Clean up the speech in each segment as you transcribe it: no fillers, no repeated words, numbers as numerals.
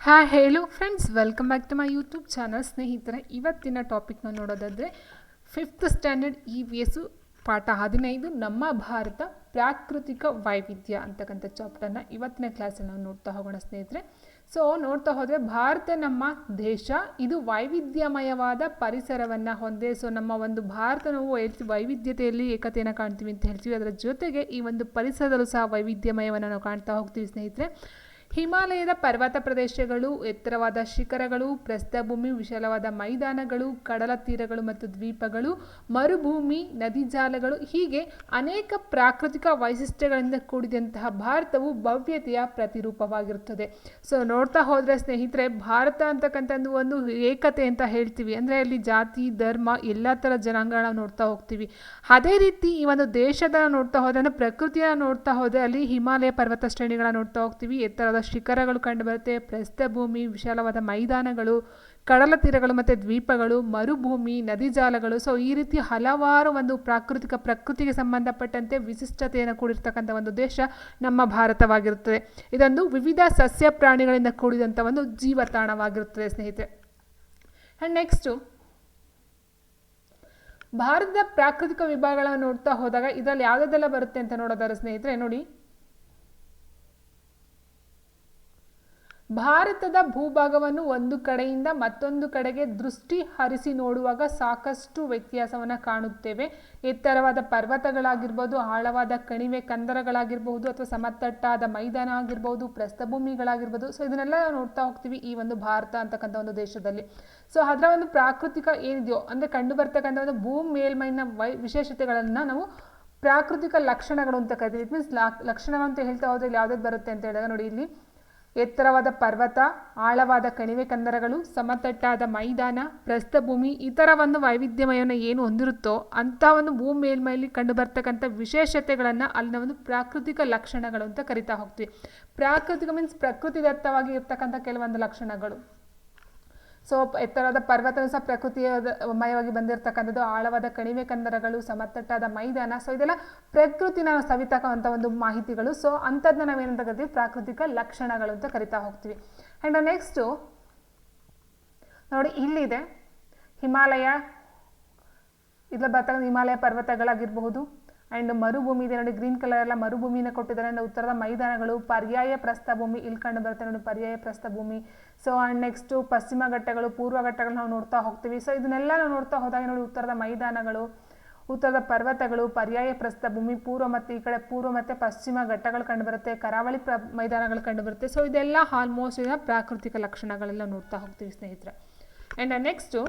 Hi ಹೇಳು friends, welcome back to my YouTube channel. ಸ್ನೇಹಿತರೆ, ಇವತ್ತಿನ ಟಾಪಿಕ್ನ ನೋಡೋದಾದರೆ 5th ಸ್ಟ್ಯಾಂಡರ್ಡ್ EVS ಪಾಠ 15 ನಮ್ಮ ಭಾರತ ಪ್ರಾಕೃತಿಕ ವೈವಿಧ್ಯ ಅಂತಕ್ಕಂಥ ಚಾಪ್ಟರ್ನ ಇವತ್ತಿನ ಕ್ಲಾಸಲ್ಲಿ ನಾವು ನೋಡ್ತಾ ಹೋಗೋಣ ಸ್ನೇಹಿತರೆ. ಸೊ ನೋಡ್ತಾ ಹೋದರೆ ಭಾರತ ನಮ್ಮ ದೇಶ, ಇದು ವೈವಿಧ್ಯಮಯವಾದ ಪರಿಸರವನ್ನು ಹೊಂದಿದೆ. ಸೊ ನಮ್ಮ ಒಂದು ಭಾರತ ನಾವು ವೈವಿಧ್ಯತೆಯಲ್ಲಿ ಏಕತೆಯನ್ನು ಕಾಣ್ತೀವಿ ಅಂತ ಹೇಳ್ತೀವಿ. ಅದರ ಜೊತೆಗೆ ಈ ಒಂದು ಪರಿಸರದಲ್ಲೂ ಸಹ ವೈವಿಧ್ಯಮಯವನ್ನು ನಾವು ಕಾಣ್ತಾ ಹೋಗ್ತೀವಿ ಸ್ನೇಹಿತರೆ. ಹಿಮಾಲಯದ ಪರ್ವತ ಪ್ರದೇಶಗಳು, ಎತ್ತರವಾದ ಶಿಖರಗಳು, ಪ್ರಸ್ಥಭೂಮಿ, ವಿಶಾಲವಾದ ಮೈದಾನಗಳು, ಕಡಲ ತೀರಗಳು ಮತ್ತು ದ್ವೀಪಗಳು, ಮರುಭೂಮಿ, ನದಿ ಜಾಲಗಳು, ಹೀಗೆ ಅನೇಕ ಪ್ರಾಕೃತಿಕ ವೈಶಿಷ್ಟ್ಯಗಳಿಂದ ಕೂಡಿದಂತಹ ಭಾರತವು ಭವ್ಯತೆಯ ಪ್ರತಿರೂಪವಾಗಿರುತ್ತದೆ. ಸೊ ನೋಡ್ತಾ ಹೋದರೆ ಸ್ನೇಹಿತರೆ, ಭಾರತ ಅಂತಕ್ಕಂಥದ್ದು ಒಂದು ಏಕತೆ ಅಂತ ಹೇಳ್ತೀವಿ. ಅಂದರೆ ಅಲ್ಲಿ ಜಾತಿ, ಧರ್ಮ, ಎಲ್ಲ ಥರ ಜನಾಂಗಗಳನ್ನ ನೋಡ್ತಾ ಹೋಗ್ತೀವಿ. ಅದೇ ರೀತಿ ಈ ಒಂದು ದೇಶದ ನೋಡ್ತಾ ಹೋದರೆ, ಅಂದರೆ ಪ್ರಕೃತಿಯ ನೋಡ್ತಾ ಹೋದರೆ ಅಲ್ಲಿ ಹಿಮಾಲಯ ಪರ್ವತ ಶ್ರೇಣಿಗಳನ್ನ ನೋಡ್ತಾ ಹೋಗ್ತೀವಿ. ಎತ್ತರದ ಶಿಖರಗಳು ಕಂಡುಬರುತ್ತೆ, ಪ್ರಸ್ಥಭೂಮಿ, ವಿಶಾಲವಾದ ಮೈದಾನಗಳು, ಕಡಲ ತೀರಗಳು ಮತ್ತು ದ್ವೀಪಗಳು, ಮರುಭೂಮಿ, ನದಿ ಜಾಲಗಳು. ಸೊ ಈ ರೀತಿ ಹಲವಾರು ಒಂದು ಪ್ರಕೃತಿಗೆ ಸಂಬಂಧಪಟ್ಟಂತೆ ವಿಶಿಷ್ಟತೆಯನ್ನು ಕೂಡಿರ್ತಕ್ಕಂಥ ಒಂದು ದೇಶ ನಮ್ಮ ಭಾರತವಾಗಿರುತ್ತದೆ. ಇದೊಂದು ವಿವಿಧ ಸಸ್ಯ ಪ್ರಾಣಿಗಳಿಂದ ಕೂಡಿದಂಥ ಒಂದು ಜೀವತಾಣವಾಗಿರುತ್ತದೆ ಸ್ನೇಹಿತರೆ. ಆ್ಯಂಡ್ ನೆಕ್ಸ್ಟು ಭಾರತದ ಪ್ರಾಕೃತಿಕ ವಿಭಾಗಗಳನ್ನು ನೋಡ್ತಾ ಹೋದಾಗ ಇದರಲ್ಲಿ ಯಾವುದೆಲ್ಲ ಬರುತ್ತೆ ಅಂತ ನೋಡೋದಾದ್ರೆ ಸ್ನೇಹಿತರೆ, ನೋಡಿ, ಭಾರತದ ಭೂಭಾಗವನ್ನು ಒಂದು ಕಡೆಯಿಂದ ಮತ್ತೊಂದು ಕಡೆಗೆ ದೃಷ್ಟಿ ಹರಿಸಿ ನೋಡುವಾಗ ಸಾಕಷ್ಟು ವ್ಯತ್ಯಾಸವನ್ನು ಕಾಣುತ್ತೇವೆ. ಎತ್ತರವಾದ ಪರ್ವತಗಳಾಗಿರ್ಬೋದು, ಆಳವಾದ ಕಣಿವೆ ಕಂದರಗಳಾಗಿರ್ಬೋದು, ಅಥವಾ ಸಮತಟ್ಟಾದ ಮೈದಾನ ಆಗಿರ್ಬೋದು, ಪ್ರಸ್ಥಭೂಮಿಗಳಾಗಿರ್ಬೋದು. ಸೊ ಇದನ್ನೆಲ್ಲ ನಾವು ನೋಡ್ತಾ ಹೋಗ್ತೀವಿ ಈ ಒಂದು ಭಾರತ ಅಂತಕ್ಕಂಥ ಒಂದು ದೇಶದಲ್ಲಿ. ಸೊ ಅದರ ಒಂದು ಪ್ರಾಕೃತಿಕ ಏನಿದೆಯೋ ಅಂದರೆ ಕಂಡು ಬರ್ತಕ್ಕಂಥ ಒಂದು ಭೂಮಿ ಮೇಲ್ಮೈನ ವಿಶೇಷತೆಗಳನ್ನು ನಾವು ಪ್ರಾಕೃತಿಕ ಲಕ್ಷಣಗಳು ಅಂತ ಕರಿತೀವಿ. ಇಟ್ ಮೀನ್ಸ್ ಲಕ್ಷಣಗಳು ಅಂತ ಹೇಳ್ತಾ ಹೋದ್ರೆ ಇಲ್ಲಿ ಯಾವುದಾದ್ರು ಬರುತ್ತೆ ಅಂತ ಹೇಳಿದಾಗ ನೋಡಿ, ಇಲ್ಲಿ ಎತ್ತರವಾದ ಪರ್ವತ, ಆಳವಾದ ಕಣಿವೆ ಕಂದರಗಳು, ಸಮತಟ್ಟಾದ ಮೈದಾನ, ಪ್ರಸ್ಥಭೂಮಿ, ಈ ಥರ ಒಂದು ವೈವಿಧ್ಯಮಯವನ್ನು ಏನು ಹೊಂದಿರುತ್ತೋ ಅಂಥ ಒಂದು ಭೂಮಿ ಮೇಲ್ಮೈಲಿ ಕಂಡು ಬರ್ತಕ್ಕಂಥ ವಿಶೇಷತೆಗಳನ್ನು ಅಲ್ಲಿನ ಒಂದು ಪ್ರಾಕೃತಿಕ ಲಕ್ಷಣಗಳು ಅಂತ ಕರಿತಾ ಹೋಗ್ತೀವಿ. ಪ್ರಾಕೃತಿಕ ಮೀನ್ಸ್ ಪ್ರಕೃತಿದತ್ತವಾಗಿ ಇರ್ತಕ್ಕಂಥ ಕೆಲವೊಂದು ಲಕ್ಷಣಗಳು. ಸೊ ಎತ್ತರವಾದ ಪರ್ವತ ಸಹ ಪ್ರಕೃತಿಮಯವಾಗಿ ಬಂದಿರತಕ್ಕಂಥದ್ದು, ಆಳವಾದ ಕಣಿವೆ ಕಂದರಗಳು, ಸಮತಟ್ಟಾದ ಮೈದಾನ. ಸೊ ಇದೆಲ್ಲ ಪ್ರಕೃತಿನ ಸವಿತಕ್ಕಂಥ ಒಂದು ಮಾಹಿತಿಗಳು. ಸೊ ಅಂಥದ್ದನ್ನ ನಾವೇನಂತ ಕರಿತೀವಿ, ಪ್ರಾಕೃತಿಕ ಲಕ್ಷಣಗಳು ಅಂತ ಕರಿತಾ ಹೋಗ್ತೀವಿ. ಆ್ಯಂಡ್ ನೆಕ್ಸ್ಟು ನೋಡಿ, ಇಲ್ಲಿದೆ ಹಿಮಾಲಯ, ಇದ್ರಲ್ಲಿ ಬರ್ತಕ್ಕಂಥ ಹಿಮಾಲಯ ಪರ್ವತಗಳಾಗಿರಬಹುದು. ಆ್ಯಂಡ್ ಮರುಭೂಮಿ ಇದೆ ನೋಡಿ, ಗ್ರೀನ್ ಕಲರ್ ಎಲ್ಲ ಮರುಭೂಮಿನ ಕೊಟ್ಟಿದ್ದಾರೆ. ಆ್ಯಂಡ್ ಉತ್ತರದ ಮೈದಾನಗಳು, ಪರ್ಯಾಯ ಪ್ರಸ್ಥಭೂಮಿ ಇಲ್ಲಿ ಕಂಡು ಬರುತ್ತೆ ನೋಡಿ, ಪರ್ಯಾಯ ಪ್ರಸ್ಥಭೂಮಿ. ಸೊ ಆ್ಯಂಡ್ ನೆಕ್ಸ್ಟು ಪಶ್ಚಿಮ ಘಟ್ಟಗಳು, ಪೂರ್ವ ಘಟ್ಟಗಳು ನಾವು ನೋಡ್ತಾ ಹೋಗ್ತೀವಿ. ಸೊ ಇದನ್ನೆಲ್ಲ ನಾವು ನೋಡ್ತಾ ಹೋದಾಗ ನೋಡಿ, ಉತ್ತರದ ಮೈದಾನಗಳು, ಉತ್ತರದ ಪರ್ವತಗಳು, ಪರ್ಯಾಯ ಪ್ರಸ್ಥಭೂಮಿ, ಪೂರ್ವ ಮತ್ತು ಈ ಕಡೆ ಪೂರ್ವ ಮತ್ತು ಪಶ್ಚಿಮ ಘಟ್ಟಗಳು ಕಂಡುಬರುತ್ತೆ, ಕರಾವಳಿ ಮೈದಾನಗಳು ಕಂಡುಬರುತ್ತೆ. ಸೊ ಇದೆಲ್ಲ ಆಲ್ಮೋಸ್ಟ್ ಇದರ ಪ್ರಾಕೃತಿಕ ಲಕ್ಷಣಗಳೆಲ್ಲ ನೋಡ್ತಾ ಹೋಗ್ತೀವಿ ಸ್ನೇಹಿತರೆ. ಆ್ಯಂಡ್ ನೆಕ್ಸ್ಟು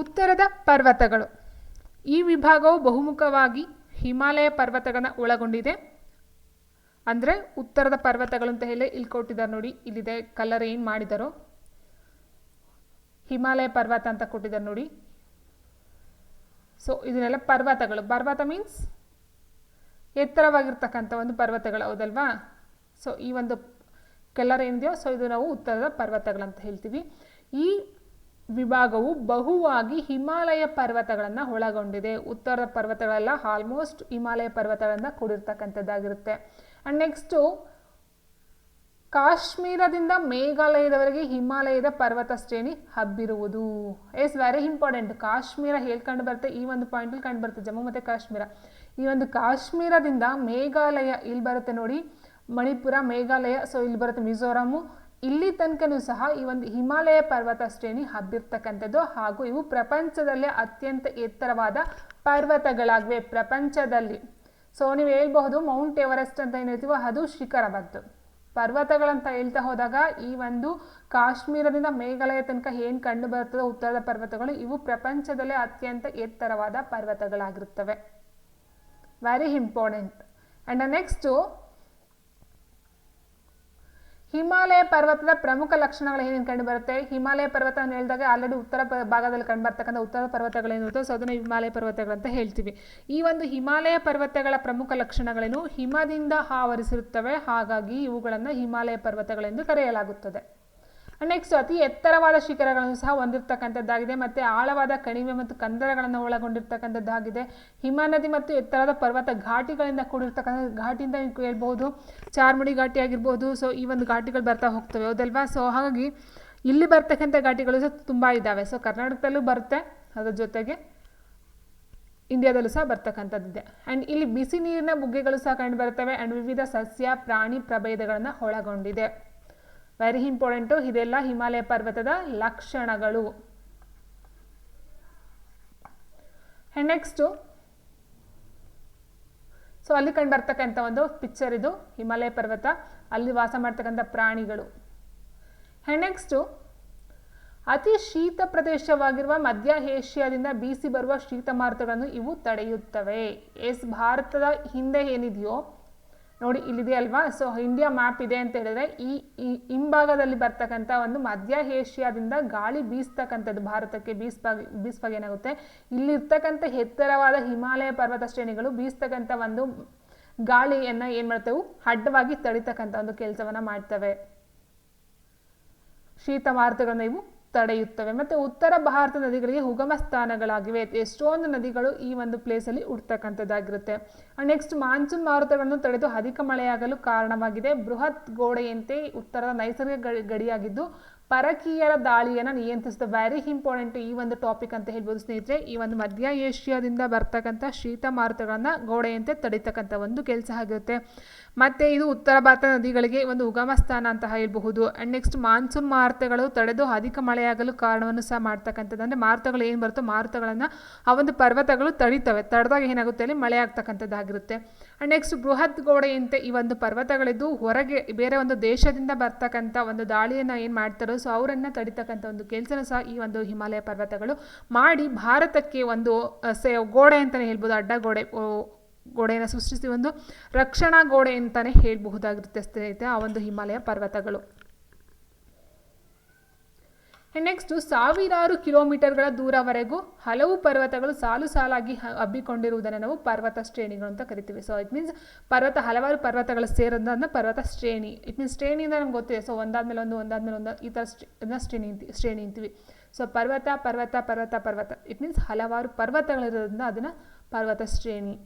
ಉತ್ತರದ ಪರ್ವತಗಳು. ಈ ವಿಭಾಗವು ಬಹುಮುಖವಾಗಿ ಹಿಮಾಲಯ ಪರ್ವತಗಳನ್ನ ಒಳಗೊಂಡಿದೆ. ಅಂದರೆ ಉತ್ತರದ ಪರ್ವತಗಳು ಅಂತ ಹೇಳಿ ಇಲ್ಲಿ ಕೊಟ್ಟಿದ್ದಾರೆ ನೋಡಿ, ಇಲ್ಲಿದೆ ಕಲರ್ ಏನು ಮಾಡಿದಾರೋ, ಹಿಮಾಲಯ ಪರ್ವತ ಅಂತ ಕೊಟ್ಟಿದ್ದಾರೆ ನೋಡಿ. ಸೊ ಇದನ್ನೆಲ್ಲ ಪರ್ವತಗಳು. ಪರ್ವತ ಮೀನ್ಸ್ ಎತ್ತರವಾಗಿರ್ತಕ್ಕಂಥ ಒಂದು ಪರ್ವತಗಳು, ಹೌದಲ್ವಾ? ಸೊ ಈ ಒಂದು ಕಲರ್ ಏನಿದೆಯೋ, ಸೊ ಇದು ನಾವು ಉತ್ತರದ ಪರ್ವತಗಳಂತ ಹೇಳ್ತೀವಿ. ಈ ವಿಭಾಗವು ಬಹುವಾಗಿ ಹಿಮಾಲಯ ಪರ್ವತಗಳನ್ನು ಒಳಗೊಂಡಿದೆ. ಉತ್ತರದ ಪರ್ವತಗಳೆಲ್ಲ ಆಲ್ಮೋಸ್ಟ್ ಹಿಮಾಲಯ ಪರ್ವತಗಳಿಂದ ಕೂಡಿರ್ತಕ್ಕಂಥದ್ದಾಗಿರುತ್ತೆ. ಆ್ಯಂಡ್ ನೆಕ್ಸ್ಟು ಕಾಶ್ಮೀರದಿಂದ ಮೇಘಾಲಯದವರೆಗೆ ಹಿಮಾಲಯದ ಪರ್ವತ ಶ್ರೇಣಿ ಹಬ್ಬಿರುವುದು. Is very important. ಕಾಶ್ಮೀರ ಹೇಳಿ ಕಂಡು ಬರುತ್ತೆ, ಈ ಒಂದು ಪಾಯಿಂಟಲ್ಲಿ ಕಂಡು ಬರುತ್ತೆ, ಜಮ್ಮು ಮತ್ತು ಕಾಶ್ಮೀರ. ಈ ಒಂದು ಕಾಶ್ಮೀರದಿಂದ ಮೇಘಾಲಯ ಇಲ್ಲಿ ಬರುತ್ತೆ ನೋಡಿ, ಮಣಿಪುರ, ಮೇಘಾಲಯ, ಸೊ ಇಲ್ಲಿ ಬರುತ್ತೆ ಮಿಜೋರಾಮು, ಇಲ್ಲಿ ತನಕನೂ ಸಹ ಈ ಒಂದು ಹಿಮಾಲಯ ಪರ್ವತ ಶ್ರೇಣಿ ಹಬ್ಬಿರ್ತಕ್ಕಂಥದ್ದು. ಹಾಗೂ ಇವು ಪ್ರಪಂಚದಲ್ಲೇ ಅತ್ಯಂತ ಎತ್ತರವಾದ ಪರ್ವತಗಳಾಗಿವೆ ಪ್ರಪಂಚದಲ್ಲಿ. ಸೊ ನೀವು ಹೇಳ್ಬಹುದು ಮೌಂಟ್ ಎವರೆಸ್ಟ್ ಅಂತ ಏನು ಹೇಳ್ತೀವೋ ಅದು ಶಿಖರವದ್ದು. ಪರ್ವತಗಳಂತ ಹೇಳ್ತಾ ಹೋದಾಗ ಈ ಒಂದು ಕಾಶ್ಮೀರದಿಂದ ಮೇಘಾಲಯ ತನಕ ಏನು ಕಂಡು ಬರ್ತದೋ ಉತ್ತರದ ಪರ್ವತಗಳು, ಇವು ಪ್ರಪಂಚದಲ್ಲೇ ಅತ್ಯಂತ ಎತ್ತರವಾದ ಪರ್ವತಗಳಾಗಿರುತ್ತವೆ. Very important. And next Himalaya ಪರ್ವತದ ಪ್ರಮುಖ ಲಕ್ಷಣಗಳು ಏನೇನು ಕಂಡು ಬರುತ್ತೆ. ಹಿಮಾಲಯ ಪರ್ವತ ಅಂತ ಹೇಳಿದಾಗ ಆಲ್ರೆಡಿ ಉತ್ತರ ಭಾಗದಲ್ಲಿ ಕಂಡು ಬರ್ತಕ್ಕಂಥ ಉತ್ತರ ಪರ್ವತಗಳೇನಿರುತ್ತೋ ಸೊ ಅದನ್ನು ಹಿಮಾಲಯ ಪರ್ವತಗಳಂತ ಹೇಳ್ತೀವಿ. ಈ ಒಂದು ಹಿಮಾಲಯ ಪರ್ವತಗಳ ಪ್ರಮುಖ ಲಕ್ಷಣಗಳೇನು, ಹಿಮದಿಂದ ಆವರಿಸಿರುತ್ತವೆ, ಹಾಗಾಗಿ ಇವುಗಳನ್ನು ಹಿಮಾಲಯ ಪರ್ವತಗಳೆಂದು ಕರೆಯಲಾಗುತ್ತದೆ. ನೆಕ್ಸ್ಟ್ ಅತಿ ಎತ್ತರವಾದ ಶಿಖರಗಳನ್ನು ಸಹ ಹೊಂದಿರತಕ್ಕಂಥದ್ದಾಗಿದೆ ಮತ್ತು ಆಳವಾದ ಕಣಿವೆ ಮತ್ತು ಕಂದರಗಳನ್ನು ಒಳಗೊಂಡಿರ್ತಕ್ಕಂಥದ್ದಾಗಿದೆ. ಹಿಮನದಿ ಮತ್ತು ಎತ್ತರದ ಪರ್ವತ ಘಾಟಿಗಳಿಂದ ಕೂಡಿರ್ತಕ್ಕಂಥ ಘಾಟಿಯಿಂದ ನೀವು ಕೇಳ್ಬೋದು, ಚಾರ್ಮುಡಿ ಘಾಟಿ ಆಗಿರ್ಬೋದು. ಸೊ ಈ ಒಂದು ಘಾಟಿಗಳು ಬರ್ತಾ ಹೋಗ್ತವೆ, ಹೌದಲ್ವಾ? ಸೊ ಹಾಗಾಗಿ ಇಲ್ಲಿ ಬರ್ತಕ್ಕಂಥ ಘಾಟಿಗಳು ಸಹ ತುಂಬ ಇದ್ದಾವೆ. ಸೊ ಕರ್ನಾಟಕದಲ್ಲೂ ಬರುತ್ತೆ, ಅದರ ಜೊತೆಗೆ ಇಂಡಿಯಾದಲ್ಲೂ ಸಹ ಬರ್ತಕ್ಕಂಥದ್ದಿದೆ. ಆ್ಯಂಡ್ ಇಲ್ಲಿ ಬಿಸಿ ನೀರಿನ ಬುಗ್ಗೆಗಳು ಸಹ ಕಂಡು ಬರ್ತವೆ. ಆ್ಯಂಡ್ ವಿವಿಧ ಸಸ್ಯ ಪ್ರಾಣಿ ಪ್ರಭೇದಗಳನ್ನು ಒಳಗೊಂಡಿದೆ. ವೆರಿ ಇಂಪಾರ್ಟೆಂಟು, ಇದೆಲ್ಲ ಹಿಮಾಲಯ ಪರ್ವತದ ಲಕ್ಷಣಗಳು. ಆ್ಯಂಡ್ ನೆಕ್ಸ್ಟು ಸೊ ಅಲ್ಲಿ ಕಂಡು ಬರ್ತಕ್ಕಂಥ ಒಂದು ಪಿಕ್ಚರ್ ಇದು ಹಿಮಾಲಯ ಪರ್ವತ, ಅಲ್ಲಿ ವಾಸ ಮಾಡ್ತಕ್ಕಂಥ ಪ್ರಾಣಿಗಳು. ಆ್ಯಂಡ್ ನೆಕ್ಸ್ಟು ಅತಿ ಶೀತ ಪ್ರದೇಶವಾಗಿರುವ ಮಧ್ಯ ಏಷ್ಯಾದಿಂದ ಬೀಸಿ ಬರುವ ಶೀತ ಮಾರುತಗಳನ್ನು ಇವು ತಡೆಯುತ್ತವೆ. ಭಾರತದ ಹಿಂದೆ ಏನಿದೆಯೋ ನೋಡಿ ಇಲ್ಲಿದೆ ಅಲ್ವಾ? ಸೊ ಇಂಡಿಯಾ ಮ್ಯಾಪ್ ಇದೆ ಅಂತ ಹೇಳಿದ್ರೆ ಈ ಹಿಂಭಾಗದಲ್ಲಿ ಬರ್ತಕ್ಕಂಥ ಒಂದು ಮಧ್ಯ ಏಷ್ಯಾದಿಂದ ಗಾಳಿ ಬೀಸ್ತಕ್ಕಂಥದ್ದು ಭಾರತಕ್ಕೆ ಬೀಸುವಾಗ ಏನಾಗುತ್ತೆ, ಇಲ್ಲಿರ್ತಕ್ಕಂಥ ಎತ್ತರವಾದ ಹಿಮಾಲಯ ಪರ್ವತ ಶ್ರೇಣಿಗಳು ಬೀಸ್ತಕ್ಕಂಥ ಒಂದು ಗಾಳಿಯನ್ನು ಏನು ಮಾಡ್ತೇವೆ, ಅಡ್ಡವಾಗಿ ತಡಿತಕ್ಕಂಥ ಒಂದು ಕೆಲಸವನ್ನು ಮಾಡ್ತವೆ. ಶೀತ ಮಾರುತಗಳನ್ನು ಇವು ತಡೆಯುತ್ತವೆ. ಮತ್ತು ಉತ್ತರ ಭಾರತ ನದಿಗಳಿಗೆ ಉಗಮ ಸ್ಥಾನಗಳಾಗಿವೆ. ಎಷ್ಟೊಂದು ನದಿಗಳು ಈ ಒಂದು ಪ್ಲೇಸಲ್ಲಿ ಹುಡ್ತಕ್ಕಂಥದ್ದಾಗಿರುತ್ತೆ. ನೆಕ್ಸ್ಟ್ ಮಾನ್ಸೂನ್ ಮಾರುತಗಳನ್ನು ತಡೆದು ಅಧಿಕ ಮಳೆಯಾಗಲು ಕಾರಣವಾಗಿದೆ. ಬೃಹತ್ ಗೋಡೆಯಂತೆ ಉತ್ತರದ ನೈಸರ್ಗಿಕ ಗಡಿಯಾಗಿದ್ದು ಪರಕೀಯರ ದಾಳಿಯನ್ನು ನಿಯಂತ್ರಿಸುತ್ತೆ. ವೆರಿ ಇಂಪಾರ್ಟೆಂಟ್ ಈ ಒಂದು ಟಾಪಿಕ್ ಅಂತ ಹೇಳ್ಬೋದು ಸ್ನೇಹಿತರೆ. ಈ ಒಂದು ಮಧ್ಯ ಏಷ್ಯಾದಿಂದ ಬರ್ತಕ್ಕಂಥ ಶೀತ ಮಾರುತಗಳನ್ನು ಗೋಡೆಯಂತೆ ತಡಿತಕ್ಕಂಥ ಒಂದು ಕೆಲಸ ಆಗಿರುತ್ತೆ. ಮತ್ತು ಇದು ಉತ್ತರ ಭಾರತ ನದಿಗಳಿಗೆ ಒಂದು ಉಗಮ ಸ್ಥಾನ ಅಂತ ಹೇಳ್ಬಹುದು. ಆ್ಯಂಡ್ ನೆಕ್ಸ್ಟ್ ಮಾನ್ಸೂನ್ ಮಾರುತಗಳು ತಡೆದು ಅಧಿಕ ಮಳೆಯಾಗಲು ಕಾರಣವನ್ನು ಸಹ ಮಾಡ್ತಕ್ಕಂಥದ್ದು. ಅಂದರೆ ಮಾರುತಗಳು ಏನು ಬರುತ್ತೋ ಮಾರುತಗಳನ್ನು ಆ ಒಂದು ಪರ್ವತಗಳು ತಡಿತವೆ, ತಡೆದಾಗ ಏನಾಗುತ್ತೆ ಅಲ್ಲಿ ಮಳೆ ಆಗ್ತಕ್ಕಂಥದ್ದಾಗಿರುತ್ತೆ. ಆ್ಯಂಡ್ ನೆಕ್ಸ್ಟ್ ಬೃಹತ್ ಗೋಡೆಯಂತೆ ಈ ಒಂದು ಪರ್ವತಗಳಿದ್ದು ಹೊರಗೆ ಬೇರೆ ಒಂದು ದೇಶದಿಂದ ಬರ್ತಕ್ಕಂಥ ಒಂದು ದಾಳಿಯನ್ನು ಏನು ಮಾಡ್ತಾರೋ ಸೊ ಅವರನ್ನು ತಡಿತಕ್ಕಂಥ ಒಂದು ಕೆಲಸನೂ ಸಹ ಈ ಒಂದು ಹಿಮಾಲಯ ಪರ್ವತಗಳು ಮಾಡಿ ಭಾರತಕ್ಕೆ ಒಂದು ಗೋಡೆ ಅಂತಲೇ ಹೇಳ್ಬೋದು, ಅಡ್ಡ ಗೋಡೆಯನ್ನು ಸೃಷ್ಟಿಸಿ ಒಂದು ರಕ್ಷಣಾ ಗೋಡೆ ಅಂತಲೇ ಹೇಳಬಹುದಾಗಿರುತ್ತೆ ಸ್ನೇಹಿತರೆ ಆ ಒಂದು ಹಿಮಾಲಯ ಪರ್ವತಗಳು. ನೆಕ್ಸ್ಟ್ ಸಾವಿರಾರು ಕಿಲೋಮೀಟರ್ಗಳ ದೂರವರೆಗೂ ಹಲವು ಪರ್ವತಗಳು ಸಾಲು ಸಾಲಾಗಿ ಹಬ್ಬಿಕೊಂಡಿರುವುದನ್ನು ನಾವು ಪರ್ವತ ಶ್ರೇಣಿಗಳು ಅಂತ ಕರಿತೀವಿ. ಸೊ ಇಟ್ ಮೀನ್ಸ್ ಪರ್ವತ ಹಲವಾರು ಪರ್ವತಗಳು ಸೇರೋದನ್ನ ಪರ್ವತ ಶ್ರೇಣಿ. ಇಟ್ ಮೀನ್ಸ್ ಶ್ರೇಣಿಯಿಂದ ನಮ್ಗೆ ಗೊತ್ತಿದೆ. ಸೊ ಒಂದಾದ್ಮೇಲೆ ಒಂದು ಈ ಥರ ಶ್ರೇಣಿ ಅಂತೀವಿ. ಸೊ ಪರ್ವತ ಪರ್ವತ ಪರ್ವತ ಪರ್ವತ ಇಟ್ ಮೀನ್ಸ್ ಹಲವಾರು ಪರ್ವತಗಳಿರೋದ್ರಿಂದ ಅದನ್ನು ಪರ್ವತ ಶ್ರೇಣಿ.